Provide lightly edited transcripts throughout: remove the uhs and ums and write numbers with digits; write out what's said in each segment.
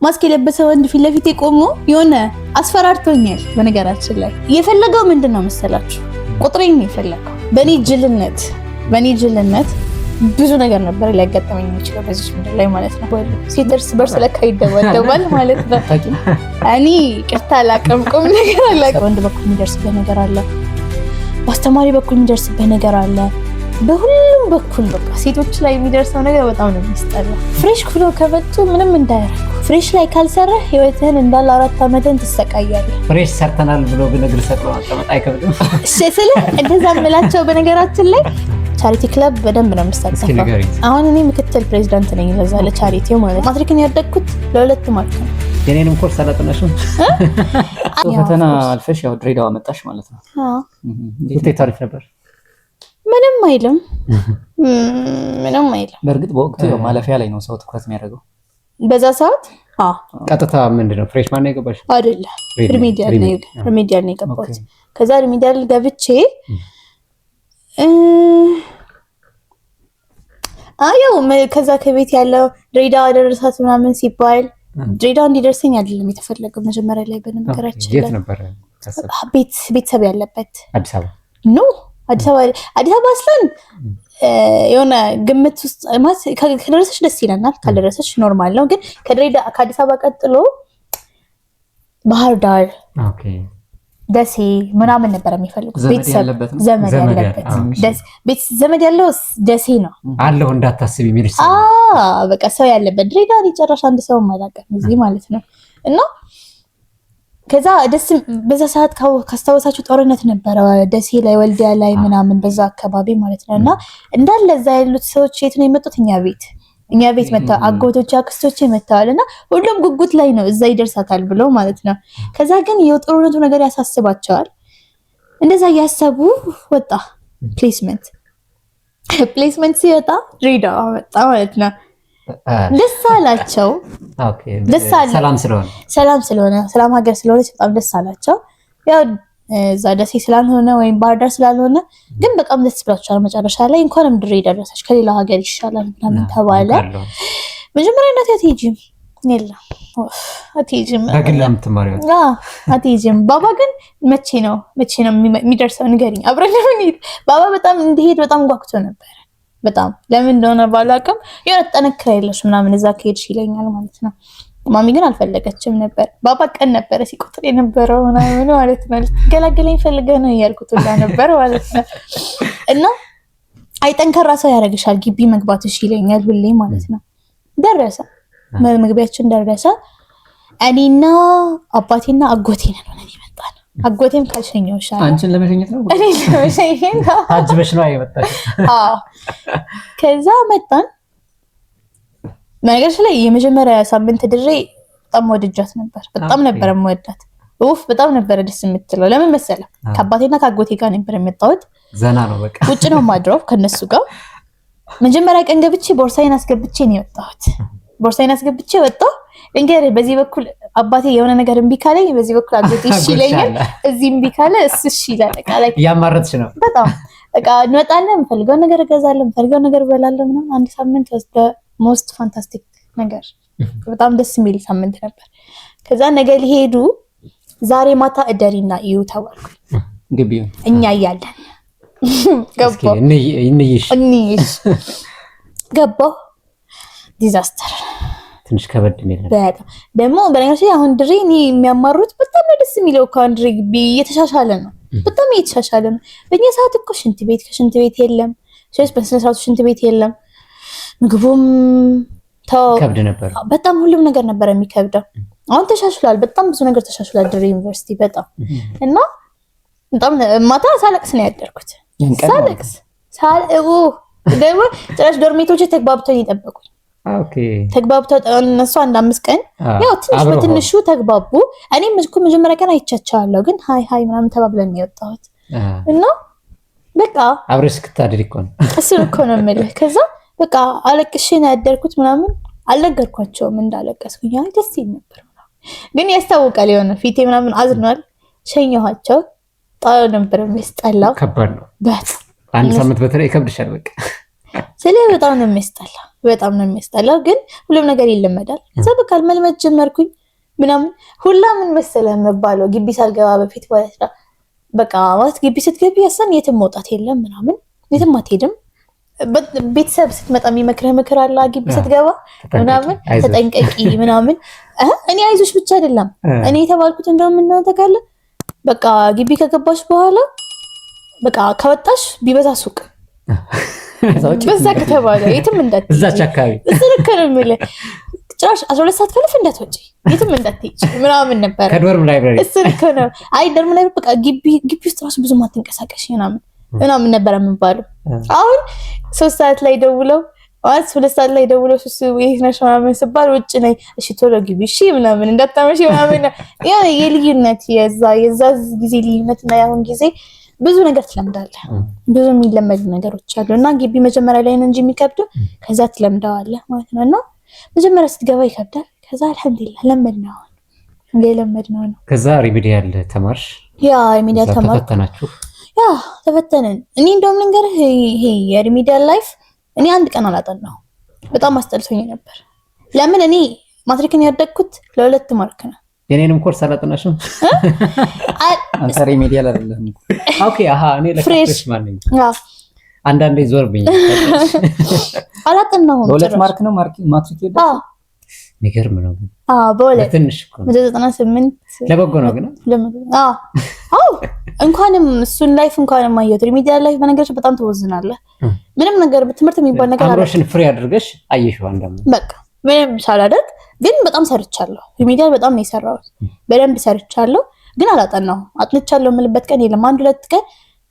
ማስክ የለበሰ ወንድ ፊት ለፊት ቆሞ የሆነ አስፈራርቶኛል። በነገራችን ላይ የፈለገው ምንድነው መሰላችሁ? ቁጥሬን ነው የፈለገው። በኔ ጅልነት ብዙ ነገር ነበር ሊያጋጥመኝ የሚችለው በዚህ ምድር ላይ ማለት ነው። ሴት እርስ በርስ ለካ ይደባደባል ማለት ነው። እኔ ቅርታ አላውቅም፣ ቁም ነገር አላውቅም። ወንድ በኩል የሚደርስበት ነገር አለ፣ በአስተማሪ በኩል የሚደርስበት ነገር አለ፣ በሁሉም በኩል በቃ ሴቶች ላይ የሚደርሰው ነገር በጣም ነው የሚስጠላው። ፍሬሽ ኩሎ ከመጡ ምንም እንዳያረጉ። ፍሬሽ ላይ ካልሰራ ህይወትህን እንዳለ 4 ዓመትን ትሰቃያለህ። ፍሬሽ ሰርተናል ብሎ ግን እግር ሰጥቶ ማጣመጥ አይከብድም። ስለ እንደዛ ምላቸው በነገራችን ላይ ቻሪቲ ክለብ በደንብ ነው የምሳተፈው። አሁን እኔ ምክትል ፕሬዝዳንት ነኝ ለዛ ለቻሪቲው ማለት። ማትሪክን ያደግኩት ለ2 ማርክ ነው። የኔንም ኮርስ አላጠናሽም? ፈተና አልፈሽ ያው ድሬዳዋ መጣሽ ማለት ነው። ውጤት ታሪፍ ነበር? ምንም አይልም። በእርግጥ በወቅቱ ያው ማለፊያ ላይ ነው ሰው ትኩረት የሚያደርገው በዛ ሰዓት። ቀጥታ ምንድነው ፍሬሽማን ነው የገባሽ? አይደለ፣ ሪሜዲያል ነው የገባሁት። ከዛ ሪሜዲያል ገብቼ አየው ከዛ ከቤት ያለው ድሬዳዋ ደረሳት ምናምን ሲባል ድሬዳዋ እንዲደርሰኝ አይደለም የተፈለገው መጀመሪያ ላይ። በነገራችን የት ነበር ቤተሰብ ያለበት? አዲስ አበባ ኖ አዲስ አበባ አስለን የሆነ ግምት ውስጥ ማለት ከደረሰች ደስ ይለናል፣ ካልደረሰች ኖርማል ነው። ግን ከአዲስ አበባ ቀጥሎ ባህር ዳር፣ ደሴ ምናምን ነበር የሚፈልጉት። ዘመድ ያለው ደሴ ነው አለው እንዳታስቢ የሚልሽ በቃ ሰው ያለበት ድሬዳዋ ሊጨራሽ አንድ ሰው ማላቀም እዚህ ማለት ነው። እና ከዛ ደስ በዛ ሰዓት ካስታወሳችሁ ጦርነት ነበረ ደሴ ላይ ወልዲያ ላይ ምናምን በዛ አካባቢ ማለት ነው። እና እንዳለ እዛ ያሉት ሰዎች የት ነው የመጡት? እኛ ቤት መጥተዋል። አጎቶች አክስቶች መጥተዋል። እና ሁሉም ጉጉት ላይ ነው እዛ ይደርሳታል ብለው ማለት ነው። ከዛ ግን የጦርነቱ ነገር ያሳስባቸዋል። እንደዛ እያሰቡ ወጣ ፕሌስመንት ሲወጣ ድሬዳዋ ወጣ ማለት ነው። ደስ አላቸው። ሰላም ስለሆነ ሰላም ሀገር ስለሆነች በጣም ደስ አላቸው። ያው እዛ ደሴ ስላልሆነ ወይም ባህር ዳር ስላልሆነ ግን በጣም ደስ ብሏቸዋል። መጨረሻ ላይ እንኳንም ድሬ ደረሰች ከሌላ ሀገር ይሻላል ምናምን ተባለ። መጀመሪያ እናቴ አትሄጂም አትሄጂም ባባ ግን መቼ ነው የሚደርሰው ንገሪኝ፣ አብረን እንሂድ። ባባ በጣም እንዲሄድ በጣም ጓጉቶ ነበር። በጣም ለምን እንደሆነ ባላውቅም የሆነ ጠነክረሽ ምናምን እዛ ከሄድሽ ይለኛል ማለት ነው። ማሚ ግን አልፈለገችም ነበር። ባባ ቀን ነበረ ሲቆጥር የነበረው ምናምን ማለት ነው። ገላገለኝ ፈልገህ ነው እያልኩት ሁላ ነበር ማለት ነው። እና ጠንካራ ሰው ያደርግሻል ግቢ መግባትሽ ይለኛል ሁሌ ማለት ነው። ደረሰ መግቢያችን ደረሰ። እኔና አባቴና አጎቴ ነን ሆነን የመጣን። አጎቴም ካልሸኘው ይሻላል። አንቺን ለመሸኘት ነው? እኔ ለመሸኘት ነው። አጅበሽ ነው አይመጣሽ? ከዛ መጣን። ነገርሽ ላይ የመጀመሪያ ሳምንት ድሬ በጣም ወድጃት ነበር። በጣም ነበር የምወዳት። በጣም ነበር ደስ የምትለው። ለምን መሰለ? ከአባቴና ከአጎቴ ጋር ነበር የመጣሁት። ዘና ነው በቃ። ውጭ ነው ማድረው ከነሱ ጋር። መጀመሪያ ቀን ገብቼ ቦርሳዬን አስገብቼ ነው የወጣሁት። ቦርሳዬን አስገብቼ ወጣሁ። እንግዲህ በዚህ በኩል አባቴ የሆነ ነገር እምቢ ካለኝ በዚህ በኩል አጎቴ እሺ ይለኛል። እዚህ እምቢ ካለ እሱ እሺ ይላል። በቃ ላይ ያማረጥሽ ነው በጣም በቃ እንወጣለን። የምፈልገው ነገር እገዛለሁ፣ የምፈልገው ነገር እበላለሁ ምናምን። አንድ ሳምንት ወስደ ሞስት ፋንታስቲክ ነገር በጣም ደስ የሚል ሳምንት ነበር። ከዛ ነገ ሊሄዱ ዛሬ ማታ እደሪና እዩ ተባልኩ። ግቢው እኛ እያለን ገባሁ። ገባሁ። ዲዛስተር ትንሽ ከበድ የሚል ነበር። ደግሞ በነገራችን ላይ አሁን ድሬ እኔ የሚያማሩት በጣም ደስ የሚለው ከአሁን ድሬ ግቢ እየተሻሻለ ነው። በጣም እየተሻሻለ ነው። በእኛ ሰዓት እኮ ሽንት ቤት የለም። በስነ ስርዓቱ ሽንት ቤት የለም። ምግቡም ከብድ ነበር። በጣም ሁሉም ነገር ነበር የሚከብደው። አሁን ተሻሽሏል። በጣም ብዙ ነገር ተሻሽሏል ድሬ ዩኒቨርሲቲ በጣም። እና በጣም ማታ ሳለቅስ ነው ያደርኩት። ደግሞ ጭራሽ ዶርሜቶች ተግባብተው ይጠበቁኝ። ተግባብተው እነሱ 1-5 ቀን ያው ትንሽ በትንሹ ተግባቡ። እኔም እኮ መጀመሪያ ቀን አይቻቻለሁ፣ ግን ሃይ ምናምን ተባብለን ነው የወጣሁት። እና በቃ አብረሽ ክትታድሪ እኮ ነው እሱ እኮ ነው የምልህ። ከዛ በቃ አለቅሼ ነው ያደርኩት ምናምን። አልነገርኳቸውም እንዳለቀስኩኝ። ደስ ይል ነበር ምናምን፣ ግን ያስታውቃል የሆነ ፊቴ ምናምን አዝኗል። ሸኘኋቸው። ጣው ነበር የሚያስጠላው። ከባድ ነው። አንድ ሳምንት በተለይ ይከብድሻል በቃ ስለዚህ በጣም ነው የሚያስጠላው ግን ሁሉም ነገር ይለመዳል። ከዛ በቃ መልመድ ጀመርኩኝ ምናምን ሁላ ምን መሰለህ የምባለው ግቢ ሳልገባ በፊት ማለት ነው። በቃ ማለት ግቢ ስትገቢ ያሰን የትም መውጣት የለም ምናምን የትም አትሄድም። ቤተሰብ ስትመጣ የሚመክርህ ምክር አለ ግቢ ስትገባ ምናምን ተጠንቀቂ ምናምን። እኔ አይዞሽ ብቻ አይደለም እኔ የተባልኩት እንደውም እናንተ ካለ በቃ ግቢ ከገባሽ በኋላ በቃ ከወጣሽ ቢበዛ ሱቅ በዛ ከተባለ የትም እንዳትሄጂ እዛች አካባቢ ልክ ነው የምልህ ጭራሽ 12 ሰዓት ፈልፍ እንዳትወጪ የትም እንዳትሄጂ ምናምን ነበር ከዶርም ላይብራሪ እሱ ልክ ነው። አይ ዶርም ላይ በቃ ግቢ ውስጥ ራሱ ብዙ ማትንቀሳቀሽ ምናምን ነበር የምባለው። አሁን 3 ሰዓት ላይ ደውለው 2 ሰዓት ላይ ደውለው ይሄን ነሽ ምናምን ስባል ውጭ ነኝ እሺ ቶሎ ግቢ እሺ ምናምን እንዳታመሽ ምናምን ያ የልዩነት የዛ ጊዜ ልዩነት እና ያሁን ጊዜ ብዙ ነገር ትለምዳለህ። ብዙ የሚለመዱ ነገሮች አሉ እና ግቢ መጀመሪያ ላይ ነው እንጂ የሚከብደው ከዛ ትለምዳዋለህ ማለት ነው። እና መጀመሪያ ስትገባ ይከብዳል። ከዛ አልሐምዱሊላህ ለመድነው ነው። ከዛ ሪሚዲያል ተማርሽ? ያ ሪሚዲያል ተማርኩ። ተፈተናችሁ? ያ ተፈተንን። እኔ እንደውም ልንገርህ ይሄ የሪሚዲያል ላይፍ እኔ አንድ ቀን አላጠናሁ። በጣም አስጠልቶኝ ነበር። ለምን እኔ ማትሪክን ያደግኩት ለ2 ማርክ ነው። የኔንም ኮርስ አላጠናሽም? አንተ ሪሚዲያል አይደለም። ኦኬ እኔ ለፍሬሽ ማንኝ አንዳንዴ ዞር ብኝ አላጠናሁም። በ2 ማርክ ነው ማትሪክ ይደርስ። የሚገርም ነው ግን በሁለት ትንሽ እኮ 98 ለበጎ ነው ግን እንኳንም እሱን ላይፍ እንኳንም አየሁት። ሪሚዲያል ላይፍ በነገርሽ በጣም ትወዝናለህ። ምንም ነገር በትምህርት የሚባል ነገር አምሮሽን ፍሪ አድርገሽ አየሽው አንደም በቃ ምንም ሳላደርግ ግን በጣም ሰርቻለሁ። ሪሚዲያል በጣም ነው የሰራሁት። በደንብ ሰርቻለሁ ግን አላጠናሁም። አጥንቻለሁ የምልበት ቀን የለም። 1-2 ቀን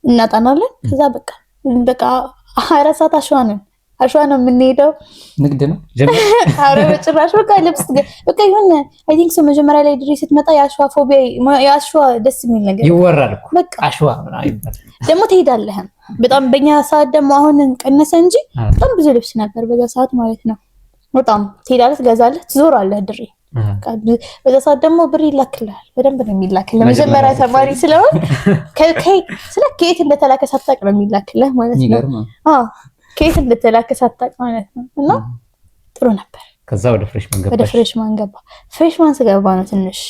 እናጠናለን። ከዛ በቃ 24 ሰዓት አሸዋ ነው የምንሄደው። ንግድ ነው አረ በጭራሽ በቃ ልብስ በቃ ይሁን አይ ቲንክ ሶ መጀመሪያ ላይ ድሬ ስትመጣ የአሸዋ ፎቢያ የአሸዋ ደስ የሚል ነገር ይወራል እኮ በቃ አሸዋ ደግሞ ትሄዳለህ። በጣም በእኛ ሰዓት ደግሞ አሁን ቀነሰ እንጂ በጣም ብዙ ልብስ ነበር በዛ ሰዓት ማለት ነው። በጣም ትሄዳለህ፣ ትገዛለህ፣ ትዞራለህ ድሬ። በዛ ሰዓት ደግሞ ብር ይላክልሃል። በደንብ ነው የሚላክልህ። መጀመሪያ ተማሪ ስለሆን ከየት እንደተላከ ሳታውቅ ነው የሚላክልህ ማለት ነው። ከየት እንደተላከ ሳታውቅ ማለት ነው። እና ጥሩ ነበር። ከዛ ወደ ፍሬሽማን ገባሽ? ወደ ፍሬሽማን ገባ። ፍሬሽማን ስገባ ነው ትንሽ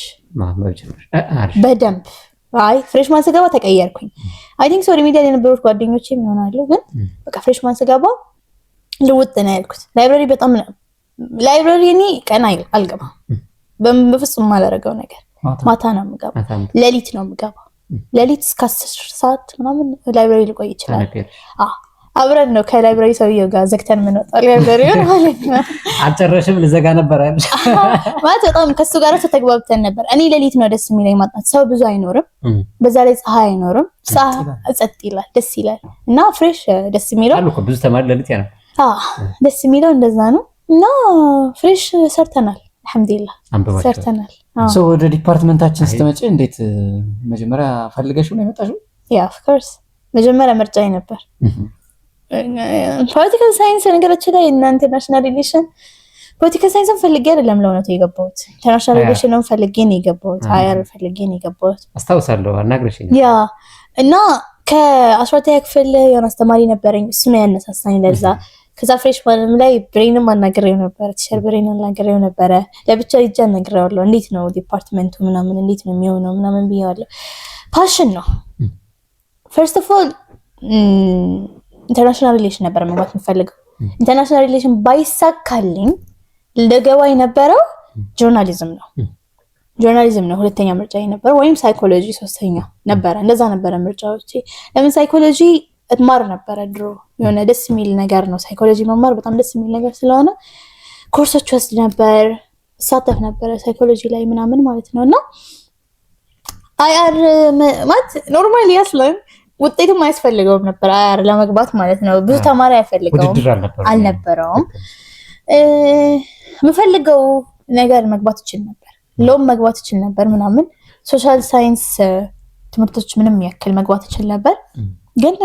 በደንብ ፍሬሽማን ስገባ ተቀየርኩኝ። አይ ቲንክ ሶ ሪሚዲያል የነበሩት ጓደኞቼ ይሆናሉ። ግን በቃ ፍሬሽማን ስገባ ልውጥ ነው ያልኩት። ላይብራሪ እኔ ቀን አልገባም። በፍጹም ማላረገው ነገር ማታ ነው የምገባው። ሌሊት ነው የምገባው። ሌሊት እስከ 10 ሰዓት ምናምን ላይብራሪ ልቆይ ይችላል። አብረን ነው ከላይብራሪ ሰውዬው ጋር ዘግተን የምንወጣው ላይብራሪውን ማለት ነው። አልጨረሽም? ልዘጋ ነበር አይደል? ማለት በጣም ከሱ ጋር ተግባብተን ነበር። እኔ ሌሊት ነው ደስ የሚለኝ ማጥናት። ሰው ብዙ አይኖርም፣ በዛ ላይ ፀሐይ አይኖርም። ጸጥ ይላል፣ ደስ ይላል እና ፍሬሽ ደስ የሚለው አሉ እኮ ብዙ ተማሪ ሌሊት ያለው ደስ የሚለው እንደዛ ነው። እና ፍሬሽ ሰርተናል፣ አልሐምዱሊላህ ሰርተናል። ወደ ዲፓርትመንታችን ስትመጪ እንዴት መጀመሪያ ፈልገሽው ነው የመጣሽው? ያ ኦፍ ኮርስ መጀመሪያ ምርጫዬ ነበር ፖለቲካል ሳይንስ። ነገራችን ላይ እና ኢንተርናሽናል ሪሌሽን ፖለቲካል ሳይንስን ፈልጌ አይደለም ለእውነቱ የገባሁት። ኢንተርናሽናል ሪሌሽንን ፈልጌ ነው የገባሁት። አያር ፈልጌ ነው የገባሁት። አስታውሳለሁ፣ አናግረሽኝ። ያ እና ከ12ኛ ክፍል የሆነ አስተማሪ ነበረኝ፣ እሱ ነው ያነሳሳኝ ለዛ። ከዛ ፍሬሽማንም ላይ ብሬንም አናግሬው ነበረ፣ ቲቸር ብሬን አናግሬው ነበረ። ለብቻ ሂጅ አናግሬዋለሁ። እንዴት ነው ዲፓርትመንቱ ምናምን እንዴት ነው የሚሆነው ምናምን ብዬዋለሁ። ፓሽን ነው ፈርስት ኦፍ ኦል። ኢንተርናሽናል ሪሌሽን ነበር መግባት የምፈልገው። ኢንተርናሽናል ሪሌሽን ባይሳካልኝ ለገባ የነበረው ጆርናሊዝም ነው ሁለተኛ ምርጫ ነበር፣ ወይም ሳይኮሎጂ ሶስተኛ ነበረ። እንደዛ ነበረ ምርጫዎቼ። ለምን ሳይኮሎጂ እትማር ነበረ ድሮ። የሆነ ደስ የሚል ነገር ነው ሳይኮሎጂ መማር፣ በጣም ደስ የሚል ነገር ስለሆነ ኮርሶች ወስድ ነበር፣ እሳተፍ ነበረ ሳይኮሎጂ ላይ ምናምን ማለት ነው። እና አያር ማለት ኖርማሊ ያስለን ውጤትም አያስፈልገውም ነበር አያር ለመግባት ማለት ነው። ብዙ ተማሪ አይፈልገውም አልነበረውም። የምፈልገው ነገር መግባት ይችል ነበር፣ ሎም መግባት ይችል ነበር ምናምን። ሶሻል ሳይንስ ትምህርቶች ምንም ያክል መግባት ይችል ነበር። ግን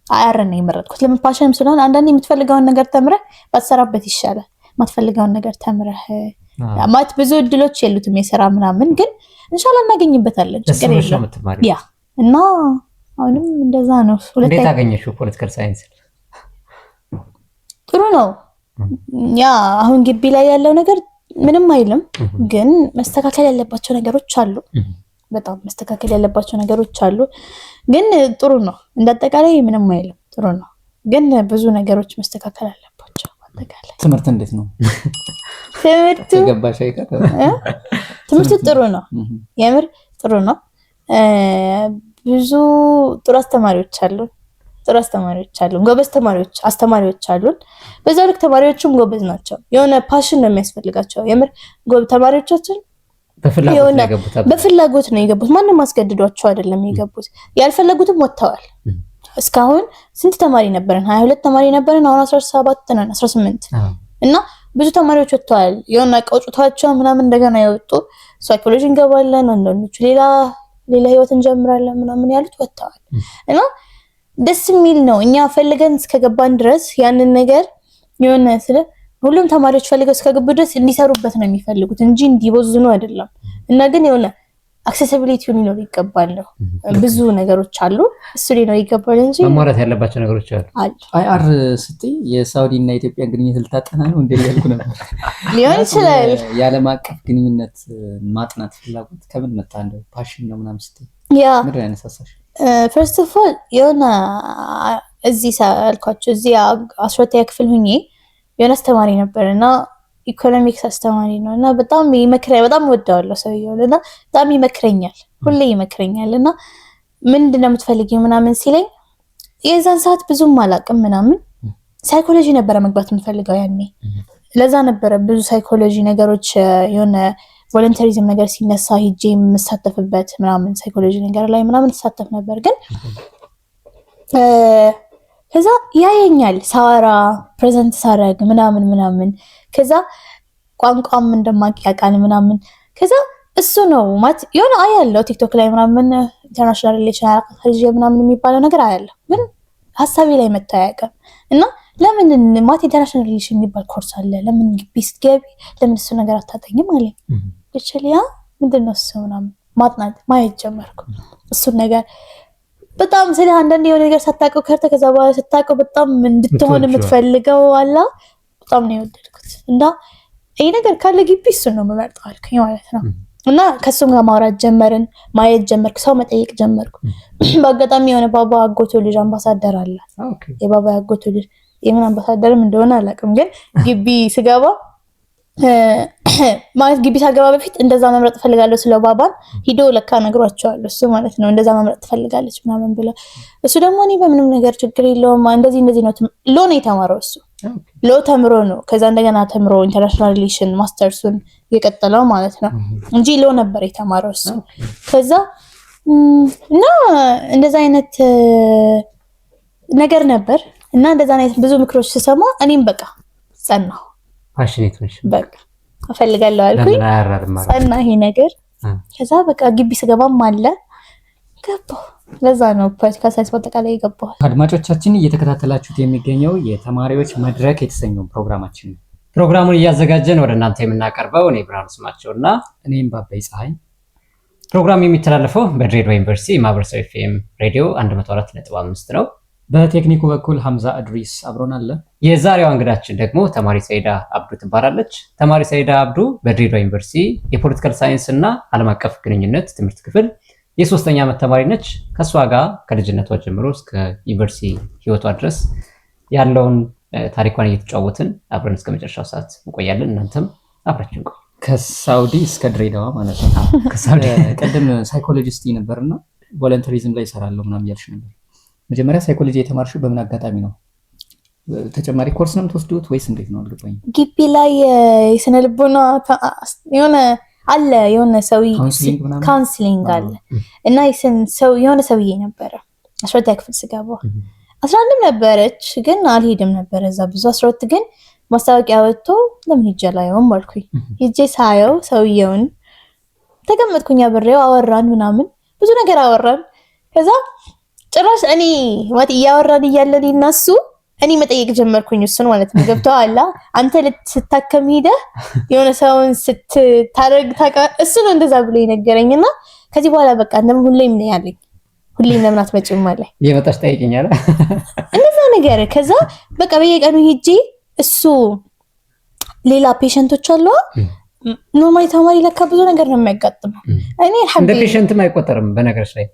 አያር ነው የመረጥኩት። ለምን ፓሽንም ስለሆነ አንዳንዴ የምትፈልገውን ነገር ተምረህ ባትሰራበት ይሻላል። ማትፈልገውን ነገር ተምረህ ማለት ብዙ እድሎች የሉትም የሥራ ምናምን፣ ግን ኢንሻአላህ እናገኝበታለን። ችግር የለም። ያ እና አሁንም እንደዛ ነው። እንዴት አገኘሽው ፖለቲካል ሳይንስ? ጥሩ ነው። ያ አሁን ግቢ ላይ ያለው ነገር ምንም አይልም፣ ግን መስተካከል ያለባቸው ነገሮች አሉ። በጣም መስተካከል ያለባቸው ነገሮች አሉ፣ ግን ጥሩ ነው። እንዳጠቃላይ ምንም አይልም፣ ጥሩ ነው። ግን ብዙ ነገሮች መስተካከል አለባቸው። አጠቃላይ ትምህርት እንዴት ነው? ትምህርቱ ጥሩ ነው፣ የምር ጥሩ ነው። ብዙ ጥሩ አስተማሪዎች አሉን፣ ጎበዝ አስተማሪዎች አሉን። በዛ ልክ ተማሪዎችም ጎበዝ ናቸው። የሆነ ፓሽን ነው የሚያስፈልጋቸው። የምር ተማሪዎቻችን በፍላጎት ነው የገቡት። ማንም አስገድዷቸው አይደለም የገቡት። ያልፈለጉትም ወጥተዋል። እስካሁን ስንት ተማሪ ነበረን? 22 ተማሪ ነበረን። አሁን 17 ነን፣ 18 እና ብዙ ተማሪዎች ወጥተዋል። የሆነ ቀውጭቷቸው ምናምን እንደገና የወጡ ሳይኮሎጂ እንገባለን፣ አንዳንዶቹ ሌላ ህይወት እንጀምራለን ምናምን ያሉት ወጥተዋል። እና ደስ የሚል ነው። እኛ ፈልገን እስከገባን ድረስ ያንን ነገር የሆነ ሁሉም ተማሪዎች ፈልገው እስከገቡ ድረስ እንዲሰሩበት ነው የሚፈልጉት እንጂ እንዲቦዝኑ አይደለም። እና ግን የሆነ አክሴሲቢሊቲ ሊኖር ይገባል ነው። ብዙ ነገሮች አሉ፣ እሱ ሊኖር ይገባል እንጂ መሟላት ያለባቸው ነገሮች አሉ። አይአር ስትይ የሳውዲ እና የኢትዮጵያ ግንኙነት ልታጠና ነው እንዴ ያልኩ ነበር። ሊሆን ይችላል። የዓለም አቀፍ ግንኙነት ማጥናት ፍላጎት ከምን መጣ? እንደው ፓሽን ነው ምናምን ስትይ ምንድን ነው ያነሳሳሽ? ፈርስት ኦፍ ኦል የሆነ እዚህ ሳልኳቸው እዚህ 12ኛ ክፍል ሁኜ የሆነ አስተማሪ ነበር እና ኢኮኖሚክስ አስተማሪ ነው እና በጣም ይመክረኛል። በጣም ወደዋለሁ ሰውየውን እና በጣም ይመክረኛል፣ ሁሌ ይመክረኛል። እና ምንድነው የምትፈልጊው ምናምን ሲለኝ የዛን ሰዓት ብዙም አላውቅም ምናምን ሳይኮሎጂ ነበረ መግባት የምፈልገው ያኔ። ለዛ ነበረ ብዙ ሳይኮሎጂ ነገሮች የሆነ ቮለንተሪዝም ነገር ሲነሳ ሂጄ የምሳተፍበት ምናምን ሳይኮሎጂ ነገር ላይ ምናምን ተሳተፍ ነበር። ግን ከዛ ያየኛል ሳወራ ፕሬዘንት ሳረግ ምናምን ከዛ ቋንቋም እንደማውቅ ያውቃል ምናምን። ከዛ እሱ ነው ማለት የሆነ አያለው ቲክቶክ ላይ ምናምን ኢንተርናሽናል ሪሌሽን አልከልጅ ምናምን የሚባለው ነገር አያለው፣ ግን ሀሳቤ ላይ መጣ ያውቃል። እና ለምን ማለት ኢንተርናሽናል ሪሌሽን የሚባል ኮርስ አለ፣ ለምን ግቢ ስትገቢ ለምን እሱ ነገር አታጠኝም አለኝ። ያ ምንድነው እሱ ምናምን ማጥናት ማየት ጀመርኩ እሱን ነገር በጣም ስለ አንዳንድ የሆነ ነገር ሳታውቀው ከርተ ከዛ በኋላ ስታውቀው በጣም እንድትሆን የምትፈልገው አላ በጣም ነው የወደድኩት። እና ይሄ ነገር ካለ ግቢ እሱን ነው የምመርጠው አልኩኝ ማለት ነው። እና ከሱም ጋር ማውራት ጀመርን፣ ማየት ጀመርኩ፣ ሰው መጠየቅ ጀመርኩ። በአጋጣሚ የሆነ ባባ አጎቶ ልጅ አምባሳደር አለ። የባባ አጎቶ ልጅ የምን አምባሳደርም እንደሆነ አላውቅም፣ ግን ግቢ ስገባ ማለት ግቢ ሳገባ በፊት እንደዛ መምረጥ ፈልጋለሁ ስለ ባባን ሂዶ ለካ ነግሯቸዋለሁ እሱ ማለት ነው እንደዛ መምረጥ ትፈልጋለች ምናምን ብለ እሱ ደግሞ እኔ በምንም ነገር ችግር የለውም እንደዚህ ነው ሎ ነው የተማረው እሱ ሎ ተምሮ ነው ከዛ እንደገና ተምሮ ኢንተርናሽናል ሪሌሽን ማስተርሱን የቀጠለው ማለት ነው እንጂ ሎ ነበር የተማረው እሱ ከዛ እና እንደዛ አይነት ነገር ነበር እና እንደዛ አይነት ብዙ ምክሮች ስሰማ እኔም በቃ ጸናሁ ፓሽኔት ነሽ በቃ እፈልጋለሁ አልኩኝ ጸና ይሄ ነገር ከዛ በቃ ግቢ ስገባም አለ ገባሁ ለዛ ነው ፖለቲካል ሳይንስ በአጠቃላይ የገባሁ። አድማጮቻችን እየተከታተላችሁት የሚገኘው የተማሪዎች መድረክ የተሰኘው ፕሮግራማችን ነው። ፕሮግራሙን እያዘጋጀን ወደ እናንተ የምናቀርበው እኔ ብርሃኑ ስማቸውና እኔም ባባይ ፀሐይ። ፕሮግራሙ የሚተላለፈው በድሬዳዋ ዩኒቨርሲቲ ማህበረሰብ ኤፍኤም ሬዲዮ 104.5 ነው። በቴክኒኩ በኩል ሐምዛ አድሪስ አብሮን አለ። የዛሬዋ እንግዳችን ደግሞ ተማሪ ሰይዳ አብዱ ትባላለች። ተማሪ ሰይዳ አብዱ በድሬዳዋ ዩኒቨርሲቲ የፖለቲካል ሳይንስ እና ዓለም አቀፍ ግንኙነት ትምህርት ክፍል የ3ኛ ዓመት ተማሪ ነች። ከሷ ጋር ከልጅነቷ ጀምሮ እስከ ዩኒቨርሲቲ ህይወቷ ድረስ ያለውን ታሪኳን እየተጫወትን አብረን እስከ መጨረሻው ሰዓት እንቆያለን። እናንተም አብራችሁን ቆዩ። ከሳውዲ እስከ ድሬዳዋ ማለት ነው። ከሳውዲ ቀደም ሳይኮሎጂስት ነበርና ቮለንተሪዝም ላይ እሰራለሁ ምናምን እያልሽ ነበር። መጀመሪያ ሳይኮሎጂ የተማርሽው በምን አጋጣሚ ነው? ተጨማሪ ኮርስ ነው የምትወስዱት ወይስ እንዴት ነው? አልገባኝም። ግቢ ላይ የስነ ልቦና የሆነ አለ የሆነ ሰውዬ ካውንስሊንግ አለ እና የሆነ ሰውዬ ነበረ 12ኛ ክፍል ስገባ 11ም ነበረች ግን አልሄድም ነበረ እዛ ብዙ 12 ግን ማስታወቂያ ወጥቶ ለምን ሂጅ አላየውም አልኩኝ። ሂጄ ሳየው ሰውዬውን ተቀመጥኩኝ አብሬው አወራን ምናምን ብዙ ነገር አወራን። ከዛ ጭራሽ እኔ ማለት እያወራን እያለን እናሱ እኔ መጠየቅ ጀመርኩኝ እሱን ማለት ነው። ገብቶሃል አንተ ልትታከም ሄደህ የሆነ ሰውን ስታደርግ እሱ ነው እንደዛ ብሎ ይነገረኝና ከዚህ በኋላ በቃ እንደም ሁሌም ነው ያለኝ ሁሌም ለምን አትመጪም አለ የመጣሽ ጠይቂኛለ እንደዛ ነገር። ከዛ በቃ በየቀኑ ሄጄ እሱ ሌላ ፔሸንቶች አሉ ኖርማሊ ተማሪ ለካ ብዙ ነገር ነው የሚያጋጥመው እኔ እንደ ፔሸንትም አይቆጠርም በነገርሽ ላይ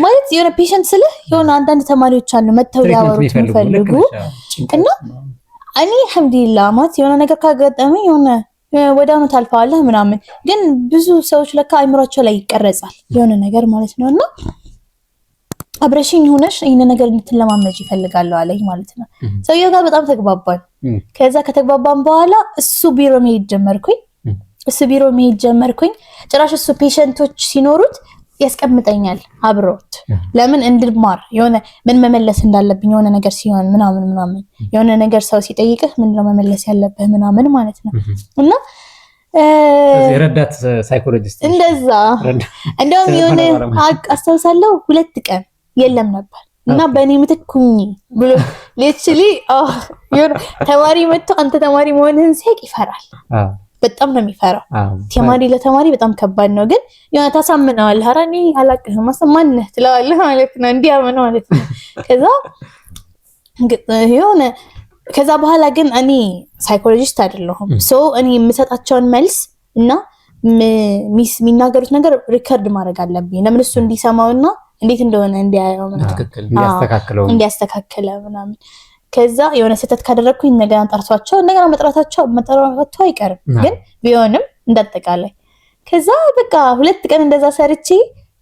ማለት የሆነ ፔሸንት ስለ የሆነ አንዳንድ ተማሪዎች አሉ መተው ያወሩት የሚፈልጉ እና እኔ አልሐምዱሊላህ ማለት የሆነ ነገር ካጋጠመኝ የሆነ ወዳኑ ታልፈዋለህ ምናምን ግን ብዙ ሰዎች ለካ አይምሮአቸው ላይ ይቀረጻል የሆነ ነገር ማለት ነውና አብረሽኝ ሆነሽ ይሄን ነገር እንድትለማመጂ ይፈልጋል አለኝ ማለት ነው ሰውየው ጋር በጣም ተግባባን ከዛ ከተግባባን በኋላ እሱ ቢሮ መሄድ ጀመርኩኝ ጭራሽ እሱ ፔሸንቶች ሲኖሩት ያስቀምጠኛል አብሮት ለምን እንድማር የሆነ ምን መመለስ እንዳለብኝ የሆነ ነገር ሲሆን ምናምን የሆነ ነገር ሰው ሲጠይቅህ ምንድነው መመለስ ያለብህ ምናምን ማለት ነው እና ረዳት ሳይኮሎጂስት እንደዛ እንደውም የሆነ አስተውሳለሁ 2 ቀን የለም ነበር እና በእኔ ምትኩኝ ብሎ ሌትሊ ተማሪ መጥቶ አንተ ተማሪ መሆንህን ሲያቅ ይፈራል በጣም ነው የሚፈራው ተማሪ ለተማሪ በጣም ከባድ ነው ግን የሆነ ታሳምነዋለህ ኧረ እኔ አላውቅህም ማሰማነህ ትለዋለህ ማለት ነው እንዲያመን ማለት ነው ከዛ በኋላ ግን እኔ ሳይኮሎጂስት አይደለሁም እኔ የምሰጣቸውን መልስ እና የሚናገሩት ነገር ሪከርድ ማድረግ አለብኝ ለምን እሱ እንዲሰማውና እንዴት እንደሆነ እንዲያየው እንዲያስተካክለው ምናምን ከዛ የሆነ ስህተት ካደረኩኝ እንደገና ጠርቷቸው እንደገና መጥራታቸው አይቀርም ግን ቢሆንም እንዳጠቃላይ ከዛ በቃ 2 ቀን እንደዛ ሰርቼ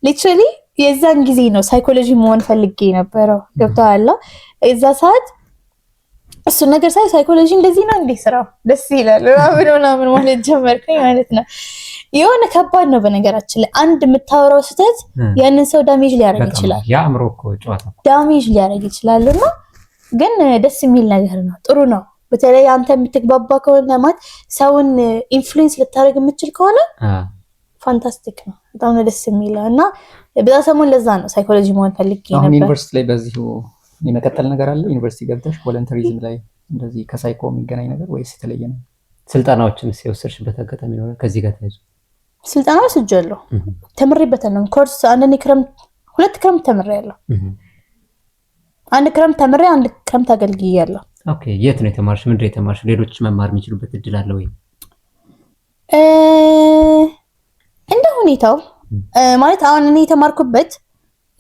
ሊትራሊ የዛን ጊዜ ነው ሳይኮሎጂ መሆን ፈልጌ ነበረው ገብቷል እዛ ሰዓት እሱ ነገር ሳይኮሎጂ እንደዚህ ነው እንዴ ስራው ደስ ይላል ምናምን ማለት ጀመርኩኝ ማለት ነው የሆነ ከባድ ነው በነገራችን ላይ አንድ የምታወራው ስህተት ያንን ሰው ዳሜጅ ሊያደርግ ይችላል ያአምሮ እኮ ጨዋታ ዳሜጅ ሊያደርግ ይችላልና ግን ደስ የሚል ነገር ነው ጥሩ ነው በተለይ አንተ የምትግባባ ከሆነ ማለት ሰውን ኢንፍሉዌንስ ልታደርግ የምትችል ከሆነ ፋንታስቲክ ነው በጣም ደስ የሚለው እና በዛ ሰሞን ለዛ ነው ሳይኮሎጂ መሆን ፈልጌ ነበር አሁን ዩኒቨርሲቲ ላይ በዚሁ የመቀጠል ነገር አለ ዩኒቨርሲቲ ገብተሽ ቮለንተሪዝም ላይ እንደዚህ ከሳይኮ የሚገናኝ ነገር ወይስ የተለየ ነው ስልጣናዎችን ሲወስድሽበት አጋጣሚ ነው ከዚህ ጋር ተያይዞ ስልጣናው ስጀለው ተምሬበታለሁ ኮርስ አንድ ክረምት ተምሬያለሁ አንድ ክረምት ተምሬ አንድ ክረምት አገልግያለሁ ኦኬ የት ነው የተማርሽ ምንድነው የተማርሽ ሌሎች መማር የሚችሉበት እድል አለ ወይ እንደ ሁኔታው ማለት አሁን እኔ የተማርኩበት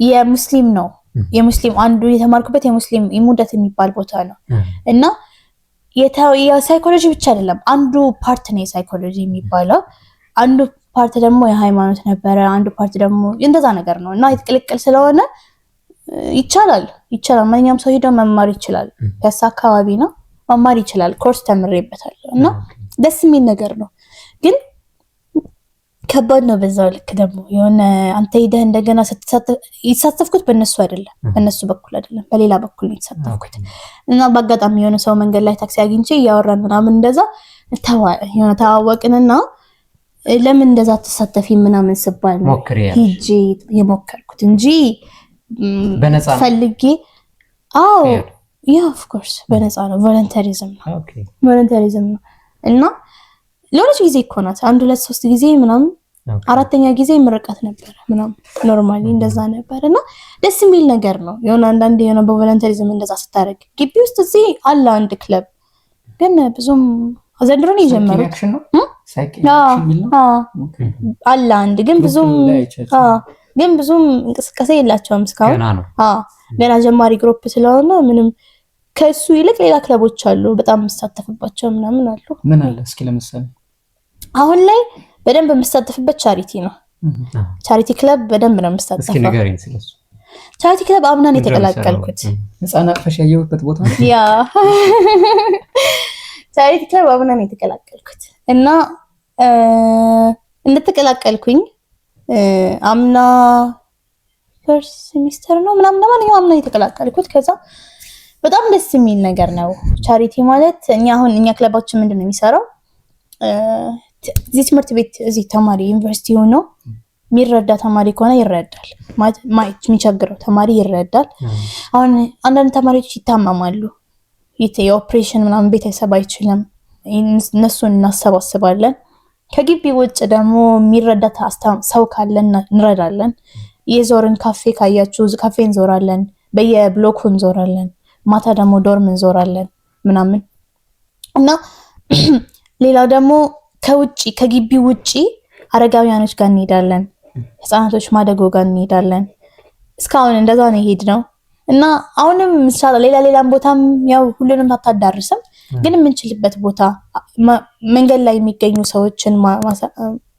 የሙስሊም ነው የሙስሊም አንዱ የተማርኩበት የሙስሊም ኢሙደት የሚባል ቦታ ነው እና የሳይኮሎጂ ብቻ አይደለም አንዱ ፓርት ነው የሳይኮሎጂ የሚባለው አንዱ ፓርት ደግሞ የሃይማኖት ነበረ አንዱ ፓርት ደግሞ እንደዛ ነገር ነው እና የተቀለቀለ ስለሆነ ይቻላል ማንኛውም ሰው ሄዶ መማር ይችላል ያሳ አካባቢ ነው መማር ይችላል ኮርስ ተምሬበታለሁ እና ደስ የሚል ነገር ነው ግን ከባድ ነው በዛው ልክ ደግሞ የሆነ አንተ ሄደህ እንደገና ይሳተፍኩት በእነሱ በኩል አይደለም በሌላ በኩል ነው የተሳተፍኩት እና በአጋጣሚ የሆነ ሰው መንገድ ላይ ታክሲ አግኝቼ እያወራን ምናምን እንደዛ የሆነ ተዋወቅንና ለምን እንደዛ ተሳተፊ ምናምን ስባል ሂጂ የሞከርኩት እንጂ በነፃ ፈልጌ ኦፍ ኮርስ በነፃ ነው ቮለንተሪዝም ነው እና ለሆነች ጊዜ እኮ ናት 1 2 3 ጊዜ ምናምን 4ኛ ጊዜ ምርቃት ነበር ምናምን ኖርማሊ እንደዛ ነበርና ደስ የሚል ነገር ነው የሆነ አንዳንዴ የሆነ በቮለንተሪዝም እንደዛ ስታረግ ግቢ ውስጥ እዚህ አለ አንድ ክለብ ግን ብዙም ዘንድሮ ነው የጀመሩት አለ አንድ ግን ብዙም እንቅስቃሴ የላቸውም እስካሁን ገና ጀማሪ ግሩፕ ስለሆነ ምንም ከሱ ይልቅ ሌላ ክለቦች አሉ በጣም መሳተፍባቸው ምናምን አሉ ምን አለ እስኪ ለምሳሌ አሁን ላይ በደንብ መሳተፍበት ቻሪቲ ነው ቻሪቲ ክለብ በደንብ ነው መሳተፈው እስኪ ንገሪኝ ስለሱ ቻሪቲ ክለብ አምናን የተቀላቀልኩት ህፃናት ፈሽ ያየሁበት ቦታ ነው ያ ቻሪቲ ክለብ አምናን የተቀላቀልኩት እና እንደተቀላቀልኩኝ አምና ፈርስት ሴሚስተር ነው ምናምን ለማንኛውም አምና የተቀላቀልኩት ከዛ በጣም ደስ የሚል ነገር ነው ቻሪቲ ማለት እኛ ክለባችን ምንድነው የሚሰራው እዚህ ትምህርት ቤት እዚህ ተማሪ ዩኒቨርሲቲ ሆኖ የሚረዳ ተማሪ ከሆነ ይረዳል ማለት የሚቸግረው ተማሪ ይረዳል አሁን አንዳንድ ተማሪዎች ይታመማሉ የኦፕሬሽን ምናምን ቤተሰብ አይችልም እነሱን እናሰባስባለን ከግቢ ውጭ ደግሞ የሚረዳ ሰው ካለ እንረዳለን የዞርን ካፌ ካያችሁ ካፌ እንዞራለን በየብሎኩ እንዞራለን ማታ ደግሞ ዶርም እንዞራለን ምናምን እና ሌላው ደግሞ ከግቢ ውጪ አረጋውያኖች ጋር እንሄዳለን፣ ህፃናቶች ማደጎ ጋር እንሄዳለን። እስካሁን እንደዛ ነው የሄድነው እና አሁንም ሌላም ቦታም ያው ሁሉንም አታዳርስም፣ ግን የምንችልበት ቦታ መንገድ ላይ የሚገኙ ሰዎችን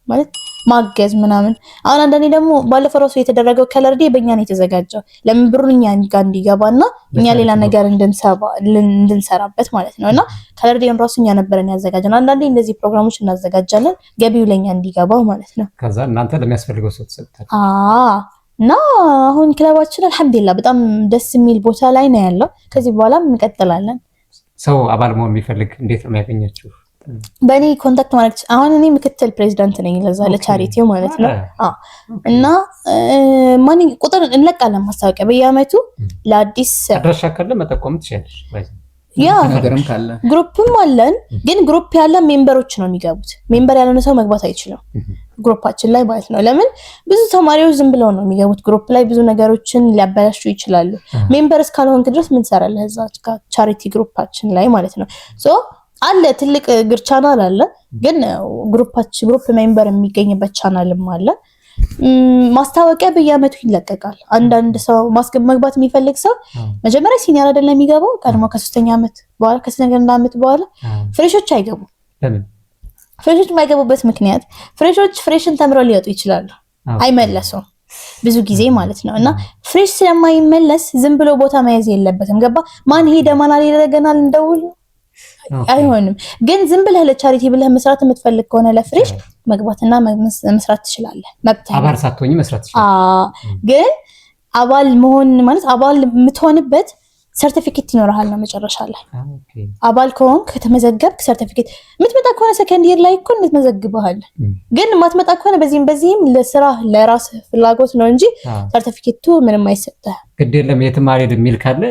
ማለት ማገዝ ምናምን። አሁን አንዳንዴ ደግሞ ባለፈው ራሱ የተደረገው ከለር ዴይ በእኛ ነው የተዘጋጀው። ለምን ብሩን እኛ ጋር እንዲገባና እኛ ሌላ ነገር እንድንሰራበት ማለት ነው። እና ከለር ዴይን ራሱ እኛ ነበረን ያዘጋጀን። አንዳንዴ እንደዚህ ፕሮግራሞች እናዘጋጃለን ገቢው ለኛ እንዲገባው ማለት ነው። ከዛ እናንተ ለሚያስፈልገው ሰው ተሰጥቷል። እና አሁን ክለባችን አልሐምዱሊላህ በጣም ደስ የሚል ቦታ ላይ ነው ያለው። ከዚህ በኋላም እንቀጥላለን። ሰው አባል መሆን የሚፈልግ እንዴት ነው የሚያገኛችሁ? በእኔ ኮንታክት ማድረግ አሁን እኔ ምክትል ፕሬዚዳንት ነኝ ለዛ ለቻሪቲው ማለት ነው። እና ቁጥር እንለቃለን ማስታወቂያ በየአመቱ ለአዲስ አድራሻ ካለ መጠቆም ትችላለሽ። ያ ነገርም ካለ ግሩፕም አለን፣ ግን ግሩፕ ያለ ሜምበሮች ነው የሚገቡት። ሜምበር ያልሆነ ሰው መግባት አይችልም ግሩፓችን ላይ ማለት ነው። ለምን ብዙ ተማሪዎች ዝም ብለው ነው የሚገቡት። ግሩፕ ላይ ብዙ ነገሮችን ሊያበላሹ ይችላሉ። ሜምበር እስካልሆንክ ድረስ ምን ትሰራለህ እዛ ቻሪቲ ግሩፓችን ላይ ማለት ነው። ሶ አለ ትልቅ ግር ቻናል አለ፣ ግን ግሩፕ ሜምበር የሚገኝበት ቻናልም አለ። ማስታወቂያ በየአመቱ ይለቀቃል። አንዳንድ ሰው መግባት የሚፈልግ ሰው መጀመሪያ ሲኒየር አይደለም የሚገባው፣ ቀድሞ ከ3ኛ አመት በኋላ ከ2ኛ አመት በኋላ ፍሬሾች አይገቡም። ለምን ፍሬሾች የማይገቡበት ምክንያት ፍሬሽን ተምረው ሊወጡ ይችላሉ፣ አይመለሱም ብዙ ጊዜ ማለት ነው። እና ፍሬሽ ስለማይመለስ ዝም ብሎ ቦታ መያዝ የለበትም። ገባ ማን ሄደ ማን አልሄደገናል እንደውል አይሆንም። ግን ዝም ብለህ ለቻሪቲ ብለህ መስራት የምትፈልግ ከሆነ ለፍሬሽ መግባትና መስራት ትችላለህ። መብትህ አባል ሳትሆኚ መስራት ትችላለህ። ግን አባል መሆን ማለት አባል የምትሆንበት ሰርቲፊኬት ይኖርሃል ነው መጨረሻ ላይ። አባል ከሆንክ ከተመዘገብክ ሰርቲፊኬት የምትመጣ ከሆነ ሰከንድ ይር ላይ እኮ እንድትመዘግበሃል። ግን የማትመጣ ከሆነ በዚህም ለስራ ለራስ ፍላጎት ነው እንጂ ሰርቲፊኬቱ ምንም አይሰጥህ። ግድ የለም የትም አልሄድም የሚል ካለ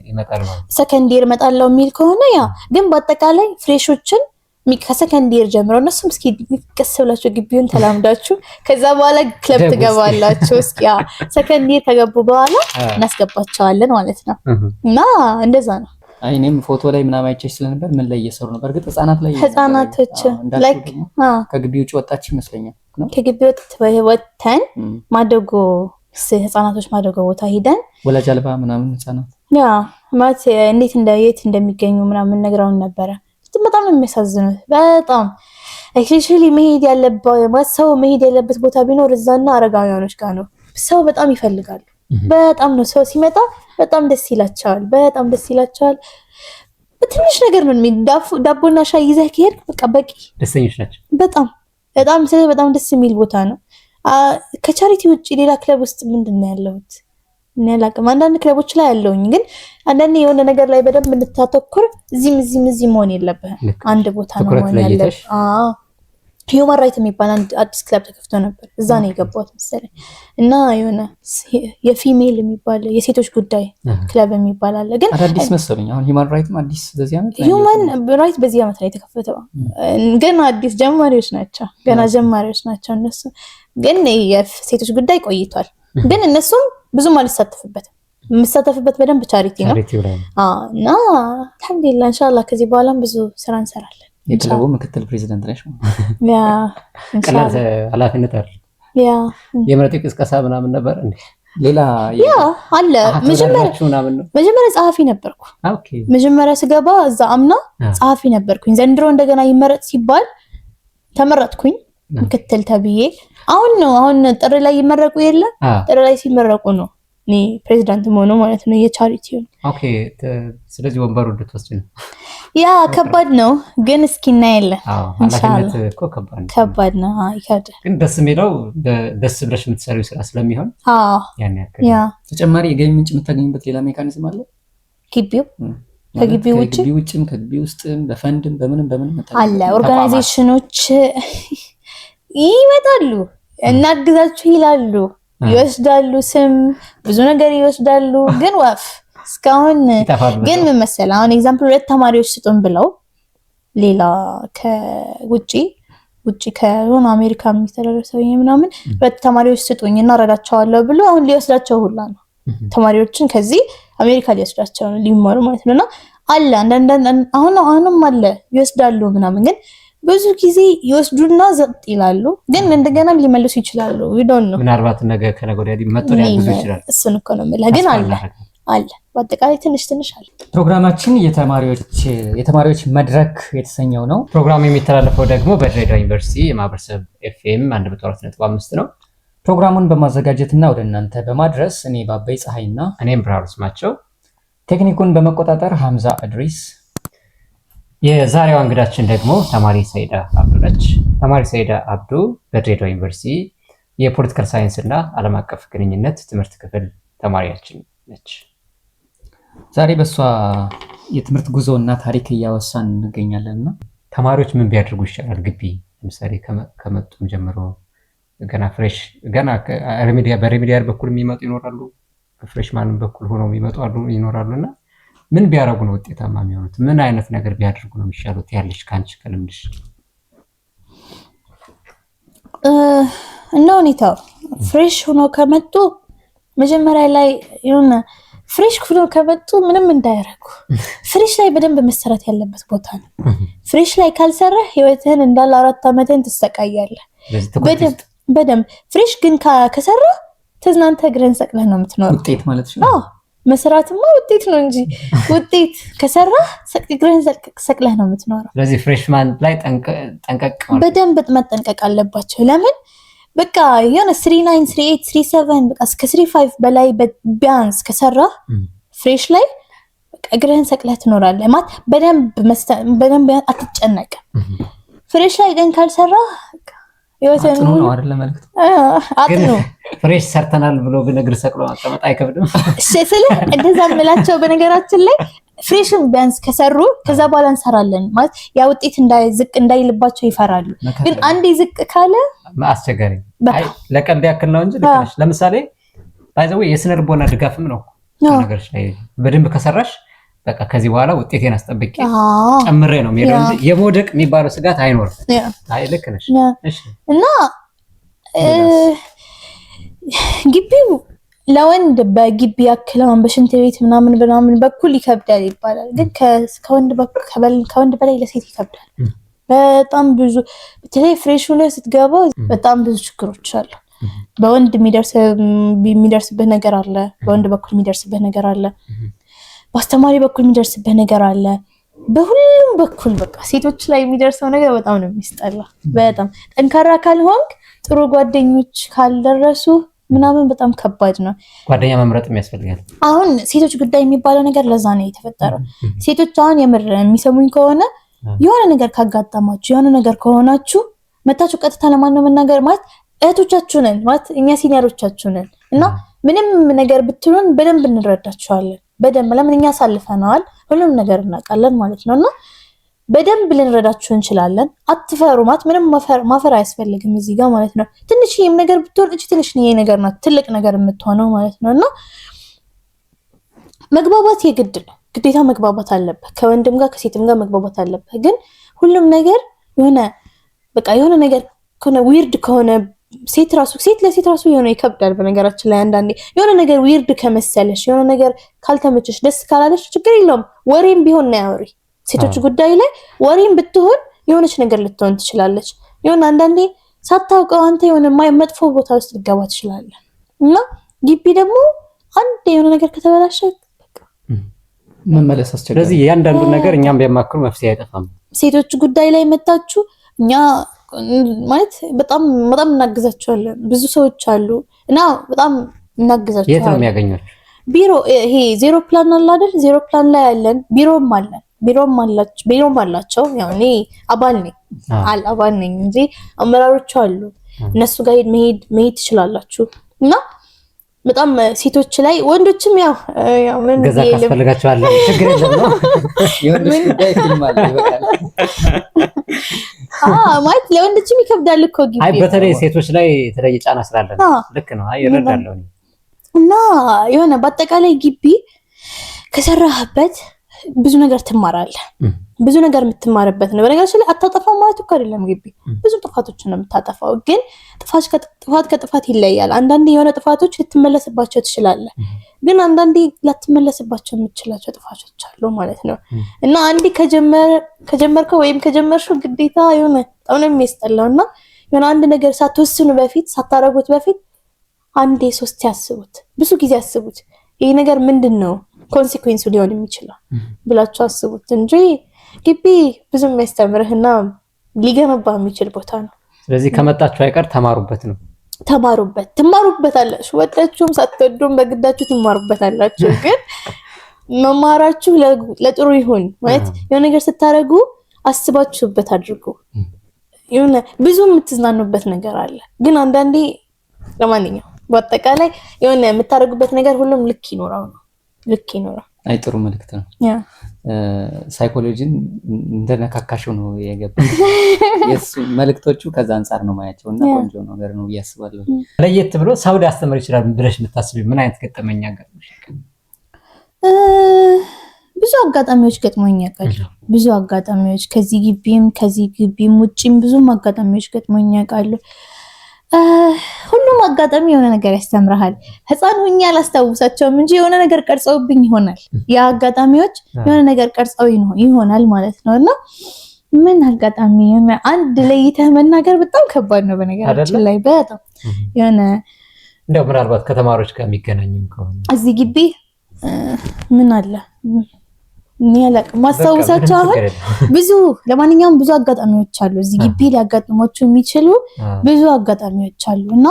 ይመጣል ማለት ሰከንድ ይር እመጣለሁ የሚል ከሆነ ያ። ግን በአጠቃላይ ፍሬሾችን ከሰከንድ ይር ጀምሮ እነሱም እስኪ ቀስ ብላችሁ ግቢውን ተላምዳችሁ ከዛ በኋላ ክለብ ትገባላችሁ። እስኪ ያ ሰከንድ ይር ከገቡ በኋላ እናስገባቸዋለን ማለት ነው። እና እንደዛ ነው። እኔም ፎቶ ላይ ምናምን አይቼሽ ስለነበር ምን ላይ እየሰሩ ነበር? እርግጥ ህፃናቶች ላይክ ከግቢ ውጭ ወጣች ይመስለኛል። ከግቢ ወጥተን ማደጎ ህፃናቶች ማደጎ ቦታ ሄደን ወላጅ አልባ ምናምን ህፃናት ያ ማለት እንዴት የት እንደሚገኙ ምናምን ነግራውን ነበረ። በጣም ነው የሚያሳዝኑት። በጣም ኤክስፔሻሊ ሰው መሄድ ያለበት ቦታ ቢኖር እዛና አረጋውያኖች ጋር ነው። ሰው በጣም ይፈልጋሉ። በጣም ነው ሰው ሲመጣ በጣም ደስ ይላቸዋል። በትንሽ ነገር ነው ዳቦና ሻይ ይዘህ ከሄድክ በቃ በቂ ደስተኞች ናቸው። በጣም ደስ የሚል ቦታ ነው። ከቻሪቲ ውጭ ሌላ ክለብ ውስጥ ምንድን ነው ያለሁት? አላውቅም። አንዳንድ ክለቦች ላይ ያለውኝ፣ ግን አንዳንዴ የሆነ ነገር ላይ በደንብ እንድታተኩር እዚህም መሆን የለብህም። አንድ ቦታ ነው መሆን ያለብህ። ሂውማን ራይት የሚባል አንድ አዲስ ክለብ ተከፍቶ ነበር። እዛ ነው የገባሁት መሰለኝ። እና የሆነ የፊሜል የሚባል የሴቶች ጉዳይ ክለብ የሚባል አለ። ግን አዲስ መሰለኝ። አሁን ሂውማን ራይትም አዲስ በዚህ ዓመት ሂውማን ራይት በዚህ ዓመት ላይ የተከፈተው፣ ግን አዲስ ጀማሪዎች ናቸው እነሱ። ግን የሴቶች ጉዳይ ቆይቷል። ግን እነሱም ብዙም አልሳተፍበትም። የምሳተፍበት በደንብ ቻሪቲ ነው። እና አልሐምዱሊላህ ኢንሻአላህ ከዚህ በኋላም ብዙ ስራ እንሰራለን። የክለቡ ምክትል ፕሬዚዳንት ነሽ? ያ ቀላል ኃላፊነት አይደል? ያ የምረጡ ቅስቀሳ ምናምን ነበር እንዴ? ሌላ ያ አለ። መጀመሪያ ጸሐፊ ነበርኩ። መጀመሪያ ስገባ እዛ አምና ጸሐፊ ነበርኩኝ። ዘንድሮ እንደገና ይመረጥ ሲባል ተመረጥኩኝ ምክትል ተብዬ። አሁን ጥሪ ላይ ይመረቁ የለ ጥሪ ላይ ሲመረቁ ነው እኔ ፕሬዚዳንት መሆኑ ማለት ነው የቻሪቲው። ኦኬ። ስለዚህ ወንበሩ እንድትወስጂ ነው። ያ ከባድ ነው፣ ግን እስኪ እናያለን። ኃላፊነት እኮ ከባድ ነው። ይከብዳል፣ ግን ደስ የሚለው ደስ ብለሽ የምትሰሪው ስራ ስለሚሆን ያን ያክል። ያ ተጨማሪ የገቢ ምንጭ የምታገኝበት ሌላ ሜካኒዝም አለ? ከግቢው ውጭም ከግቢ ውስጥም በፈንድም በምንም አለ። ኦርጋናይዜሽኖች ይመጣሉ፣ እናግዛችሁ ይላሉ፣ ይወስዳሉ፣ ስም ብዙ ነገር ይወስዳሉ። ግን ወፍ እስካሁን ግን ምን መሰለህ፣ አሁን ኤግዛምፕል 2 ተማሪዎች ስጡን ብለው ሌላ ከውጪ ከሆነ አሜሪካ የሚተዳደር ሰውዬ ምናምን 2 ተማሪዎች ስጡኝ እና እረዳቸዋለሁ ብሎ አሁን ሊወስዳቸው ሁላ ነው። ተማሪዎችን ከዚህ አሜሪካ ሊወስዳቸው ነው ሊማሩ ማለት ነውና አለ አንዳንድ አሁንም አለ ይወስዳሉ ምናምን ግን ብዙ ጊዜ ይወስዱና ዘጥ ይላሉ ግን እንደገና ሊመልሱ ይችላሉ ምናልባት ነገ ከነገ ወዲያ ሊመጡ ሊያግዙ ይችላል እሱን እኮ ነው የምልህ ግን አለ በአጠቃላይ ትንሽ አለ ፕሮግራማችን የተማሪዎች መድረክ የተሰኘው ነው ፕሮግራሙ የሚተላለፈው ደግሞ በድሬዳዋ ዩኒቨርሲቲ የማህበረሰብ ኤፍኤም 104.5 ነው ፕሮግራሙን በማዘጋጀትና ወደ እናንተ በማድረስ እኔ ባበይ ፀሐይና እኔም ብርሃኑ ስማቸው ቴክኒኩን በመቆጣጠር ሐምዛ እድሪስ የዛሬዋ እንግዳችን ደግሞ ተማሪ ሰይዳ አብዱ ነች ተማሪ ሰይዳ አብዱ በድሬዳዋ ዩኒቨርሲቲ የፖለቲካል ሳይንስ እና ዓለም አቀፍ ግንኙነት ትምህርት ክፍል ተማሪያችን ነች ዛሬ በሷ የትምህርት ጉዞና ታሪክ እያወሳን እንገኛለንና ተማሪዎች ምን ቢያደርጉ ይችላል ግቢ ለምሳሌ ከመጡም ጀምሮ ገና ፍሬሽ ገና በሬሚዲያል በኩል የሚመጡ ይኖራሉ ፍሬሽማን በኩል ሆነው የሚመጡ ይኖራሉና ምን ቢያደርጉ ነው ውጤታማ የሚሆኑት ምን አይነት ነገር ቢያደርጉ ነው የሚሻለው ያለሽ ካንቺ ከልምድሽ እና ሁኔታው ፍሬሽ ሆኖ ከመጡ መጀመሪያ ላይ የሆነ ፍሬሽ ሆኖ ከመጡ ምንም እንዳያረጉ ፍሬሽ ላይ በደንብ መሰራት ያለበት ቦታ ነው ፍሬሽ ላይ ካልሰራህ ህይወትህን እንዳለ 4 አመትን ትሰቃያለህ በደንብ ፍሬሽ ግን ከሰራ ተዝናንተ እግርህን ሰቅለህ ነው የምትኖረው ውጤት ማለት ነው መስራትማ ውጤት ነው እንጂ ውጤት ከሰራ እግርህን ሰቅለህ ነው የምትኖረው ስለዚህ ፍሬሽማን ላይ ጠንቀቅ በደንብ መጠንቀቅ አለባቸው ለምን በቃ የሆነ 39 38 37 በቃ እስከ 35 በላይ ቢያንስ ከሰራ ፍሬሽ ላይ በቃ እግርህን ሰቅለህ ትኖራለህ ማለት በደንብ አትጨነቅም ፍሬሽ ላይ ግን ካልሰራ አጥኑ ነው አይደል መልክቱ አጥኑ ፍሬሽ ሰርተናል ብሎ ግን እግር ሰቅሎ ማቀመጥ አይከብድም እሺ እንደዛ ምላቸው በነገራችን ላይ ፍሬሽን ቢያንስ ከሰሩ ከዛ በኋላ እንሰራለን ማለት ያ ውጤት እንዳይልባቸው ይፈራሉ ግን አንዴ ዝቅ ካለ አስቸጋሪ አይ ለቀልድ ያክል ነው እንጂ ልክነሽ ለምሳሌ ባይዘው የስነ ልቦና ድጋፍም ነው ነገርሽ ላይ በደንብ ከሰራሽ በቃ ከዚህ በኋላ ውጤቴን አስጠብቄ ጨምሬ ነው የሚለው እንጂ የሞደቅ የሚባለው ስጋት አይኖርም አይ ልክነሽ እሺ እና ግቢው ለወንድ በግቢ ያክለውን በሽንት ቤት ምናምን በኩል ይከብዳል ይባላል ግን ከወንድ በላይ ለሴት ይከብዳል በጣም ብዙ በተለይ ፍሬሽ ሆነ ስትገባ በጣም ብዙ ችግሮች አሉ በወንድ የሚደርስበት ነገር አለ በወንድ በኩል የሚደርስበት ነገር አለ በአስተማሪ በኩል የሚደርስበት ነገር አለ በሁሉም በኩል በቃ ሴቶች ላይ የሚደርሰው ነገር በጣም ነው የሚስጠላ በጣም ጠንካራ ካልሆንክ ጥሩ ጓደኞች ካልደረሱ ምናምን በጣም ከባድ ነው ጓደኛ መምረጥ የሚያስፈልጋል አሁን ሴቶች ጉዳይ የሚባለው ነገር ለዛ ነው የተፈጠረው ሴቶች አሁን የምር የሚሰሙኝ ከሆነ የሆነ ነገር ካጋጠማችሁ የሆነ ነገር ከሆናችሁ መታችሁ ቀጥታ ለማን ነው መናገር ማለት እህቶቻችሁ ነን ማለት እኛ ሲኒየሮቻችሁ ነን እና ምንም ነገር ብትሉን በደንብ እንረዳችኋለን በደንብ ለምን እኛ ሳልፈናል ሁሉም ነገር እናውቃለን ማለት ነውና በደንብ ልንረዳችሁ እንችላለን አትፈሩ ማለት ምንም ማፈር አያስፈልግም እዚህ ጋር ማለት ነው ትንሽዬም ነገር ብትሆን እቺ ትንሽዬ ነገር ናት ትልቅ ነገር የምትሆነው ማለት ነውና መግባባት የግድ ነው ግዴታ መግባባት አለበት ከወንድም ጋር ከሴትም ጋር መግባባት አለበት ግን ሁሉም ነገር የሆነ ነገር ከሆነ ዊርድ ከሆነ ሴት ለሴት ራሱ የሆነ ይከብዳል በነገራችን ላይ አንዳንዴ የሆነ ነገር ዊርድ ከመሰለሽ የሆነ ነገር ካልተመቸሽ ደስ ካላለሽ ችግር የለውም ወሬም ቢሆን ነው ያወሪ ሴቶች ጉዳይ ላይ ወሬም ብትሆን የሆነች ነገር ልትሆን ትችላለች የሆነ አንዳንዴ ሳታውቀው አንተ የሆነ መጥፎ ቦታ ውስጥ ልገባ ትችላለህ እና ግቢ ደግሞ አንድ የሆነ ነገር ከተበላሸ መመለስ አስቸጋሪ ስለዚህ ያንዳንዱ ነገር እኛም ቢያማክሩ መፍትሄ አይጠፋም ሴቶች ጉዳይ ላይ መጣችሁ እኛ ማለት በጣም እናግዛቸዋለን ብዙ ሰዎች አሉ እና በጣም እናግዛቸዋለን የት ነው የሚያገኙት ቢሮ ይሄ ዜሮ ፕላን አለ አይደል ዜሮ ፕላን ላይ ያለን ቢሮም አላቸው ያው እኔ አባል ነኝ እንጂ አመራሮች አሉ እነሱ ጋር መሄድ ትችላላችሁ እና በጣም ሴቶች ላይ ወንዶችም ያው ምን ገዛ ካስፈልጋቸዋል ችግር የለም ነው የወንዶች ጉዳይ ፊልም አለ ይበቃል ማለት ለወንዶችም ይከብዳል እኮ ግቢ አይ በተለይ ሴቶች ላይ የተለየ ጫና ስላለ ልክ ነው አይ ይረዳለው እና የሆነ በአጠቃላይ ግቢ ከሰራህበት ብዙ ነገር ትማራለህ ብዙ ነገር የምትማርበት ነው። በነገራችን ላይ አታጠፋው ማለት እኮ አይደለም ግቢ ብዙ ጥፋቶችን ነው የምታጠፋው፣ ግን ጥፋት ከጥፋት ይለያል። አንዳንዴ የሆነ ጥፋቶች ልትመለስባቸው ትችላለህ፣ ግን አንዳንዴ ላትመለስባቸው የምትችላቸው ጥፋቶች አሉ ማለት ነው። እና አንዴ ከጀመርከው ወይም ከጀመርሽው ግዴታ የሆነ በጣም ነው የሚያስጠላው እና የሆነ አንድ ነገር ሳትወስኑ በፊት ሳታረጉት በፊት አንዴ ሶስት ያስቡት፣ ብዙ ጊዜ ያስቡት። ይሄ ነገር ምንድነው ኮንሲኩዌንሱ ሊሆን የሚችለው ብላችሁ አስቡት እንጂ ግቢ ብዙ የሚያስተምርህና ሊገነባ የሚችል ቦታ ነው። ስለዚህ ከመጣችሁ አይቀር ተማሩበት ነው። ትማሩበታላችሁ፣ ወጣችሁም ሳትወዱም በግዳችሁ ትማሩበታላችሁ። ግን መማራችሁ ለጥሩ ይሁን ማለት የሆነ ነገር ስታረጉ አስባችሁበት አድርጉ። የሆነ ብዙ የምትዝናኑበት ነገር አለ፣ ግን አንዳንዴ ለማንኛውም በአጠቃላይ የሆነ የምታደርጉበት ነገር ሁሉም ልክ ይኖራው ነው። አይ ጥሩ መልእክት ነው። ሳይኮሎጂን እንደነካካሽው ነው የገባው። የሱ መልእክቶቹ ከዛ አንፃር ነው ማያቸውና ቆንጆ ነገር ነው ያስባለሁ። ለየት ብሎ ሳውዲ አስተምር ይችላል ብለሽ የምታስቢው ምን አይነት ገጠመኛ ገጥሞሽ? ብዙ አጋጣሚዎች ገጥሞኛል። ብዙ አጋጣሚዎች ከዚህ ግቢም ውጪም ብዙ አጋጣሚዎች ገጥሞኛል። ሁሉም አጋጣሚ የሆነ ነገር ያስተምርሃል። ህፃን ሆኜ አላስታውሳቸውም እንጂ የሆነ ነገር ቀርጸውብኝ ይሆናል። ያ አጋጣሚዎች የሆነ ነገር ቀርጸው ይሆናል ማለት ነው። እና ምን አጋጣሚ አንድ ለይተህ መናገር በጣም ከባድ ነው በነገራችን ላይ በጣም የሆነ እንደው ምናልባት ከተማሪዎች ጋር የሚገናኝም ከሆነ እዚህ ግቢ ምን አለ ማስታወሳቸው አሁን ለማንኛውም ብዙ አጋጣሚዎች አሉ። እዚህ ግቢ ሊያጋጥሟቸው የሚችሉ ብዙ አጋጣሚዎች አሉ እና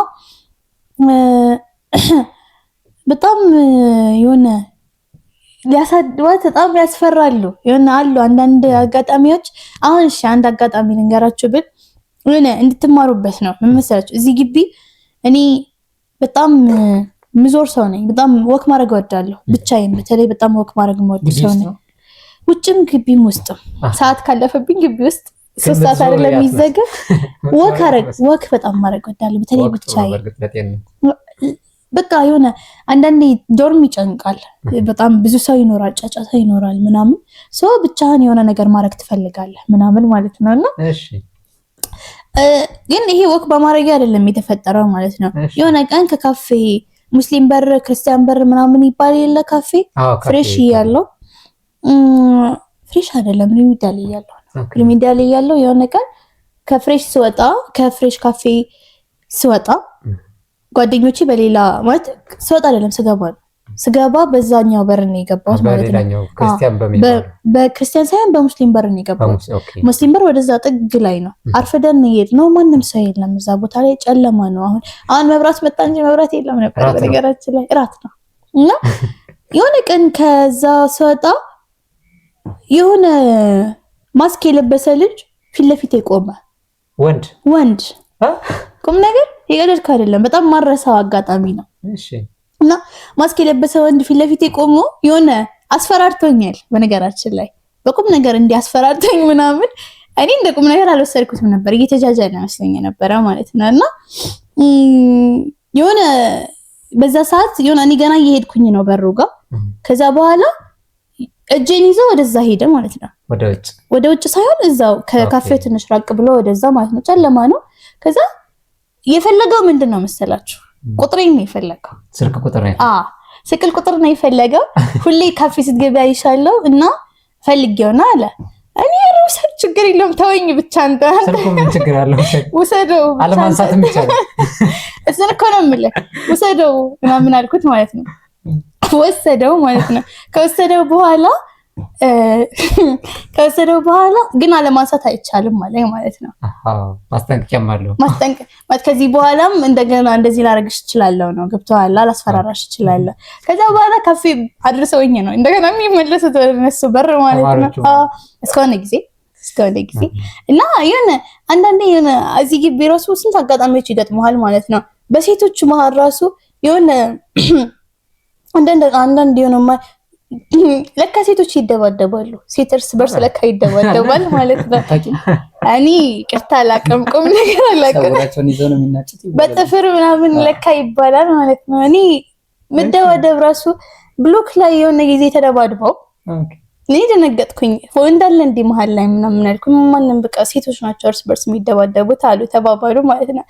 በጣም የሆነ ሊያሳድዋት በጣም ያስፈራሉ የሆነ አሉ አንዳንድ አጋጣሚዎች። አሁን እሺ አንድ አጋጣሚ ልንገራችሁ ብል የሆነ እንድትማሩበት ነው። ምን መሰላችሁ እዚህ ግቢ እኔ በጣም ምዞር ሰው ነኝ። በጣም ወክ ማድረግ እወዳለሁ ብቻዬን። በተለይ በጣም ወክ ማድረግ የምወድ ሰው ነኝ። ውጭም ግቢም ውስጥም ሰዓት ካለፈብኝ ግቢ ውስጥ 3 ሰዓት አይደለም የሚዘጋ ወክ በጣም ማድረግ እወዳለሁ በተለይ ብቻዬን። በቃ የሆነ አንዳንዴ ዶርም ይጨንቃል፣ በጣም ብዙ ሰው ይኖራል፣ ጫጫታ ይኖራል ምናምን ሰው ብቻህን የሆነ ነገር ማድረግ ትፈልጋለህ ምናምን ማለት ነውና እሺ ግን ይሄ ወክ በማድረግ አይደለም የተፈጠረው ማለት ነው። የሆነ ቀን ከካፌ ሙስሊም በር ክርስቲያን በር ምናምን ይባል የለ ካፌ ፍሬሽ ያለው ፍሬሽ አይደለም ሪሚዲያል ያለው የሆነ ቀን ከፍሬሽ ካፌ ስወጣ ጓደኞቼ በሌላ ማለት ስወጣ አይደለም ስገባ በዛኛው በር ነው የገባሁት ማለት ነው። በክርስቲያን ሳይሆን በሙስሊም በር ነው የገባሁት። ሙስሊም በር ወደዛ ጥግ ላይ ነው። አርፈደን ነው ማንም ሰው የለም እዛ ቦታ ላይ ጨለማ ነው። አሁን መብራት መጣ እንጂ መብራት የለም ነበር በነገራችን ላይ እራት ነው። እና የሆነ ቀን ከዛ ስወጣ የሆነ ማስክ የለበሰ ልጅ ፊት ለፊት የቆመ ወንድ ቁም ነገር የቀለድኩ አይደለም፣ በጣም ማረሳው አጋጣሚ ነው። እሺ እና ማስክ የለበሰ ወንድ ፊት ለፊት የቆመ የሆነ አስፈራርቶኛል። በነገራችን ላይ በቁም ነገር እንዲያስፈራርቶኝ ምናምን እኔ እንደ ቁም ነገር አልወሰድኩትም ነበር፣ እየተጃጃለ መስሎኝ ነበረ ማለት ነው። እና የሆነ በዛ ሰዓት የሆነ እኔ ገና እየሄድኩኝ ነው በሩ ጋር። ከዛ በኋላ እጄን ይዞ ወደዛ ሄደ ማለት ነው። ወደ ውጭ ሳይሆን እዛው ከካፌው ትንሽ ራቅ ብሎ ወደዛ ማለት ነው። ጨለማ ነው። ከዛ የፈለገው ምንድነው መሰላችሁ? ቁጥሬን ነው የፈለገው። ስልክ ቁጥር ነው የፈለገው። ሁሌ ካፌ ስትገቢ አይሻለው እና ፈልጌውና አለ እኔ ሩሰድ ችግር የለም ተወኝ ብቻ አንተ ስልኩ ምን ችግር አለው ውሰደው አለማንሳትም ይቻላል። እሱን እኮ ነው የምልህ ውሰደው ምናምን አልኩት ማለት ነው። ወሰደው ማለት ነው። ከወሰደው በኋላ ግን አለማንሳት አይቻልም ማለት ነው። ማስጠንቀቂያማለሁ ከዚህ በኋላም እንደገና እንደዚህ ላረግሽ እችላለሁ ነው። ገብቶሃል? ላስፈራራሽ እችላለሁ። ከዛ በኋላ ካፌ አድርሰውኝ ነው እንደገና የሚመለሱት ወደ እነሱ በር ማለት ነው። እስከሆነ ጊዜ እና የሆነ አንዳንዴ የሆነ እዚህ ግቢ ራሱ ስንት አጋጣሚዎች ይገጥመዋል ማለት ነው። በሴቶች መሀል ራሱ የሆነ አንዳንድ የሆነ ለካ ሴቶች ይደባደባሉ። ሴት እርስ በርስ ለካ ይደባደባል ማለት ነው። እኔ ቅርታ አላውቅም፣ ቁም ነገር አላውቅም። በጥፍር ምናምን ለካ ይባላል ማለት ነው። እኔ መደባደብ ራሱ ብሎክ ላይ የሆነ ጊዜ ተደባድበው እኔ ደነገጥኩኝ። እንዳለ እንዲህ መሀል ላይ ምናምን አልኩኝ። ማንም በቃ ሴቶች ናቸው እርስ በርስ የሚደባደቡት አሉ ተባባሉ ማለት ነው።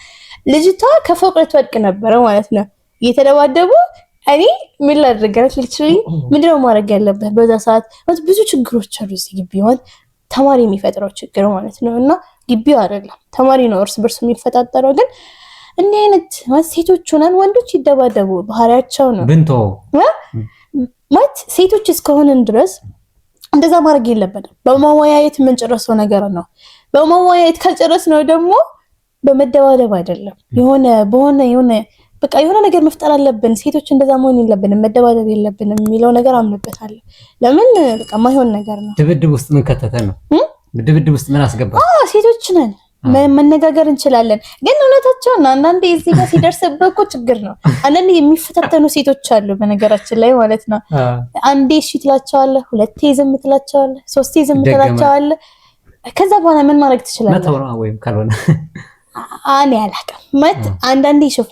ልጅቷ ከፎቅ ልትወድቅ ነበረ ማለት ነው እየተደባደቡ። እኔ ምን ላድርጋት? ሊትራሊ ምንድነው ማድረግ ያለበት በዛ ሰዓት? ማለት ብዙ ችግሮች አሉ እዚህ ግቢ ማለት ተማሪ የሚፈጥረው ችግር ማለት ነው። እና ግቢው አይደለም ተማሪ ነው እርስ በርስ የሚፈጣጠረው። ግን እንዲህ አይነት ሴቶች ሆነን ወንዶች ይደባደቡ ባህሪያቸው ነው ብንቶ ማለት ሴቶች እስከሆንን ድረስ እንደዛ ማድረግ የለብንም። በመወያየት የምንጨርሰው ነገር ነው። በመወያየት ካልጨረስነው ደግሞ በመደባደብ አይደለም የሆነ በቃ የሆነ ነገር መፍጠር አለብን። ሴቶች እንደዛ መሆን የለብንም፣ መደባደብ የለብንም የሚለው ነገር አምንበታለሁ። ለምን በቃ ማይሆን ነገር ነው። ድብድብ ውስጥ ምን ከተተ ነው? ድብድብ ውስጥ ምን አስገባ? ሴቶች ነን፣ መነጋገር እንችላለን። ግን እውነታቸውን አንዳንዴ እዚህ ጋር ሲደርስብህ እኮ ችግር ነው። አንዳንዴ የሚፈታተኑ ሴቶች አሉ በነገራችን ላይ ማለት ነው። አንዴ እሺ ትላቸዋለህ፣ ሁለቴ ዝም ትላቸዋለህ፣ ሶስቴ ዝም ትላቸዋለህ። ከዛ በኋላ ምን ማድረግ ትችላለህ? መተው ነው ወይም ካልሆነ እኔ አላውቅም። ማለት አንዳንዴ ሹፍ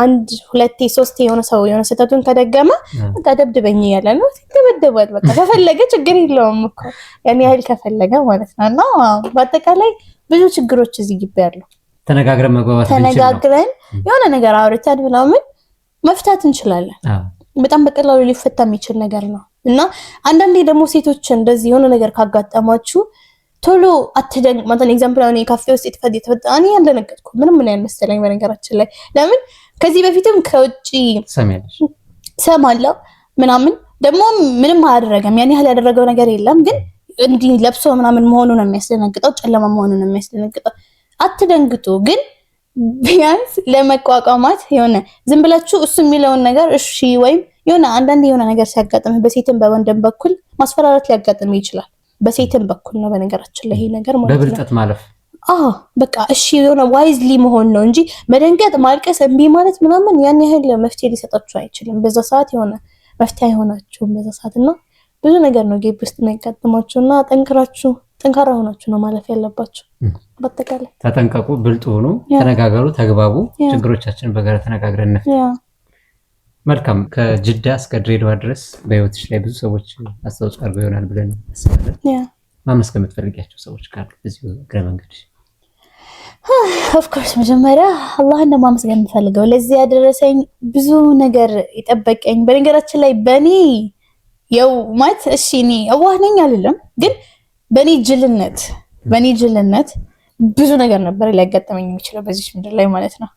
አንድ ሁለቴ ሶስቴ የሆነ ሰው የሆነ ስህተቱን ከደገመ በቃ ደብድበኝ እያለ ነው ይደበደባል። በቃ ከፈለገ ችግር የለውም እኮ ያን ያህል ከፈለገ ማለት ነው። እና በአጠቃላይ ብዙ ችግሮች እዚህ ግቢ ያሉ ተነጋግረን የሆነ ነገር አውርተን ምናምን መፍታት እንችላለን። በጣም በቀላሉ ሊፈታ የሚችል ነገር ነው። እና አንዳንዴ ደግሞ ሴቶች እንደዚህ የሆነ ነገር ካጋጠማችሁ ቶሎ አትደንቅ ማለት ነው። ኤግዛምፕል አሁን ካፌ ውስጥ የተፈጠረ እኔ ያልደነገጥኩ ምንም ምን ያልመሰለኝ በነገራችን ላይ። ለምን ከዚህ በፊትም ከውጪ ሰማለሁ ምናምን ደግሞ ምንም አያደረገም፣ ያን ያህል ያደረገው ነገር የለም። ግን እንዲህ ለብሶ ምናምን መሆኑ ነው የሚያስደነግጠው፣ ጨለማ መሆኑ ነው የሚያስደነግጠው። አትደንግጡ። ግን ቢያንስ ለመቋቋማት የሆነ ዝም ብላችሁ እሱ የሚለውን ነገር እሺ ወይም የሆነ አንዳንድ የሆነ ነገር ሲያጋጥምህ በሴትም በወንድም በኩል ማስፈራራት ሊያጋጥምህ ይችላል። በሴትም በኩል ነው በነገራችን ላይ ይሄ ነገር ማለት ነው። በብልጠት ማለፍ በቃ እሺ የሆነ ዋይዝሊ መሆን ነው እንጂ መደንገጥ፣ ማልቀስ፣ እምቢ ማለት ምናምን ያን ያህል መፍትሄ ሊሰጣችሁ አይችልም። በዛ ሰዓት የሆነ መፍትሄ አይሆናችሁም በዛ ሰዓት። እና ብዙ ነገር ነው ግቢ ውስጥ የሚያጋጥማችሁና ጠንካራ ሆናችሁ ነው ማለፍ ያለባችሁ። በአጠቃላይ ተጠንቀቁ፣ ብልጡ ሁኑ፣ ተነጋገሩ፣ ተግባቡ። ችግሮቻችንን በጋራ ተነጋግረን እንፍታ። መልካም። ከጅዳ እስከ ድሬዳዋ ድረስ በህይወትሽ ላይ ብዙ ሰዎች አስተዋጽኦ አድርገው ይሆናል ብለን እናስባለን። ማመስገን የምትፈልጊያቸው ሰዎች ካሉ እዚሁ እግረ መንገድሽ? ኦፍኮርስ መጀመሪያ አላህን ማመስገን የምፈልገው ለዚህ ያደረሰኝ ብዙ ነገር የጠበቀኝ። በነገራችን ላይ በእኔ ያው ማለት እሺ እኔ አዋህ ነኝ አልልም፣ ግን በእኔ ጅልነት ብዙ ነገር ነበር ሊያጋጥመኝ የሚችለው በዚህ ምድር ላይ ማለት ነው።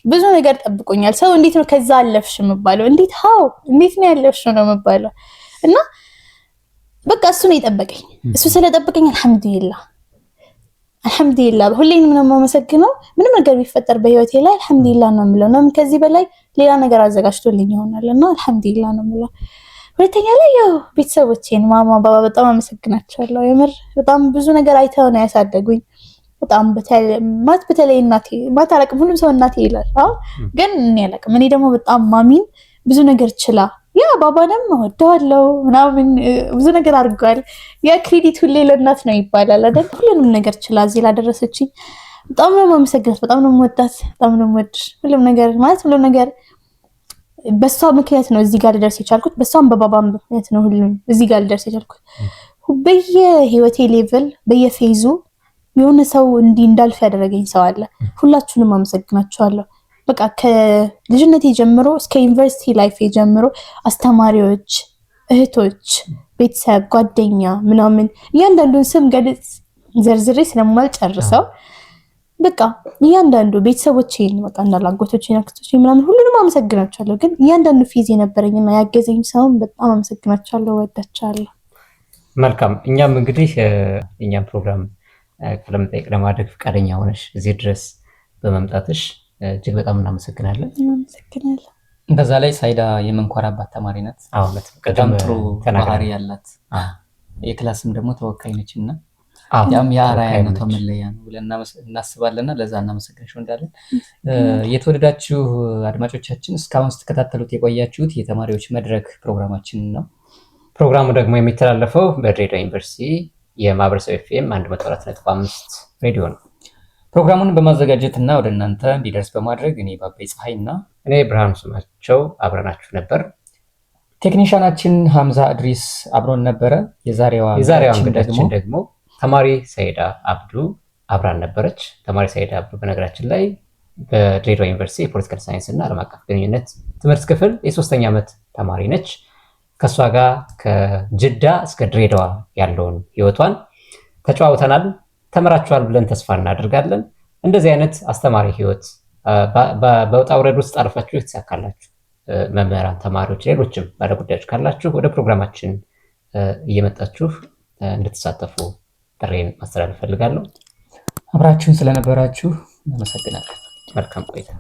ብዙ ነገር ጠብቆኛል። ሰው እንዴት ነው ከዛ አለፍሽ የምባለው? እንዴት ነው ያለፍሽ ነው የምባለው? እና በቃ እሱ ነው የጠበቀኝ። እሱ ስለጠበቀኝ አልሐምዱሊላህ ሁሌም ምንም የማመሰግነው ምንም ነገር ቢፈጠር በህይወቴ ላይ አልሐምዱሊላህ ነው የምለው። እና ከዚህ በላይ ሌላ ነገር አዘጋጅቶልኝ ይሆናልና አልሐምዱሊላህ ነው የምለው። ሁለተኛ ላይ ያው ቤተሰቦቼን ማማ ባባ በጣም አመሰግናቸዋለሁ። የምር በጣም ብዙ ነገር አይተው ነው ያሳደጉኝ። በጣም በተለይ እናቴ አላውቅም፣ ሁሉም ሰው እናቴ ይላል። ግን እኔ አላውቅም። እኔ ደግሞ በጣም ማሚን ብዙ ነገር ችላ ባባንም እወደዋለሁ ምናምን ብዙ ነገር አድርገዋል። ያ ክሬዲት ሁሌ ለእናት ነው ይባላል አይደል? ሁሉንም ነገር ችላ እዚህ ላደረሰችኝ በጣም ነው የማመሰግናት። በጣም ነው የምወዳት። በጣም ነው የምወድሽ። ሁሉም ነገር በሷ ምክንያት ነው እዚህ ጋር ልደርስ የቻልኩት። በሷም በባባም ምክንያት ነው ሁሉም እዚህ ጋር ልደርስ የቻልኩት። በየህይወቴ ሌቭል በየፌዙ የሆነ ሰው እንዲህ እንዳልፍ ያደረገኝ ሰው አለ። ሁላችሁንም አመሰግናችኋለሁ። በቃ ከልጅነቴ ጀምሮ እስከ ዩኒቨርሲቲ ላይፍ ጀምሮ አስተማሪዎች፣ እህቶች፣ ቤተሰብ፣ ጓደኛ ምናምን እያንዳንዱን ስም ገለጽ ዘርዝሬ ስለማልጨርሰው በቃ እያንዳንዱ ቤተሰቦቼን በቃ እንዳላጎቶቼን፣ አክስቶቼን ምናምን ሁሉንም አመሰግናችኋለሁ። ግን እያንዳንዱ ፊዝ የነበረኝና ያገዘኝ ሰውን በጣም አመሰግናችኋለሁ፣ ወዳችኋለሁ። መልካም። እኛም እንግዲህ እኛም ፕሮግራም ቃለመጠይቅ ለማድረግ ፈቃደኛ ሆነሽ እዚህ ድረስ በመምጣትሽ እጅግ በጣም እናመሰግናለን። በዛ ላይ ሳይዳ የምንኮራባት ተማሪ ናት። በጣም ጥሩ ባህሪ ያላት የክላስም ደግሞ ተወካይ ነች እና ያም የአርአያነቷ መለያ ነው ብለን እናስባለንና ለዛ እናመሰግንሽ እንዳለን። የተወደዳችሁ አድማጮቻችን እስካሁን ስትከታተሉት የቆያችሁት የተማሪዎች መድረክ ፕሮግራማችን ነው። ፕሮግራሙ ደግሞ የሚተላለፈው በድሬዳዋ ዩኒቨርሲቲ የማህበረሰብ ኤፍኤም 104.5 ሬዲዮ ነው። ፕሮግራሙን በማዘጋጀትና ወደ እናንተ እንዲደርስ በማድረግ እኔ ባባይ ፀሐይና እኔ ብርሃኑ ስማቸው አብረናችሁ ነበር። ቴክኒሻናችን ሐምዛ እድሪስ አብሮን ነበረ። የዛሬዋ እንግዳችን ደግሞ ተማሪ ሰይዳ አብዱ አብራን ነበረች። ተማሪ ሰይዳ አብዱ በነገራችን ላይ በድሬዳዋ ዩኒቨርሲቲ የፖለቲካል ሳይንስ እና ዓለም አቀፍ ግንኙነት ትምህርት ክፍል የ3ኛ ዓመት ተማሪ ነች። ከሷ ጋር ከጅዳ እስከ ድሬዳዋ ያለውን ህይወቷን ተጨዋውተናል። ተመራችኋል ብለን ተስፋ እናደርጋለን። እንደዚህ አይነት አስተማሪ ህይወት በውጣ ውረድ ውስጥ አልፋችሁ የተሳካላችሁ መምህራን፣ ተማሪዎች፣ ሌሎችም ባለጉዳዮች ካላችሁ ወደ ፕሮግራማችን እየመጣችሁ እንድትሳተፉ ጥሬን ማስተላለፍ ፈልጋለሁ። አብራችሁን ስለነበራችሁ አመሰግናለሁ። መልካም ቆይታ።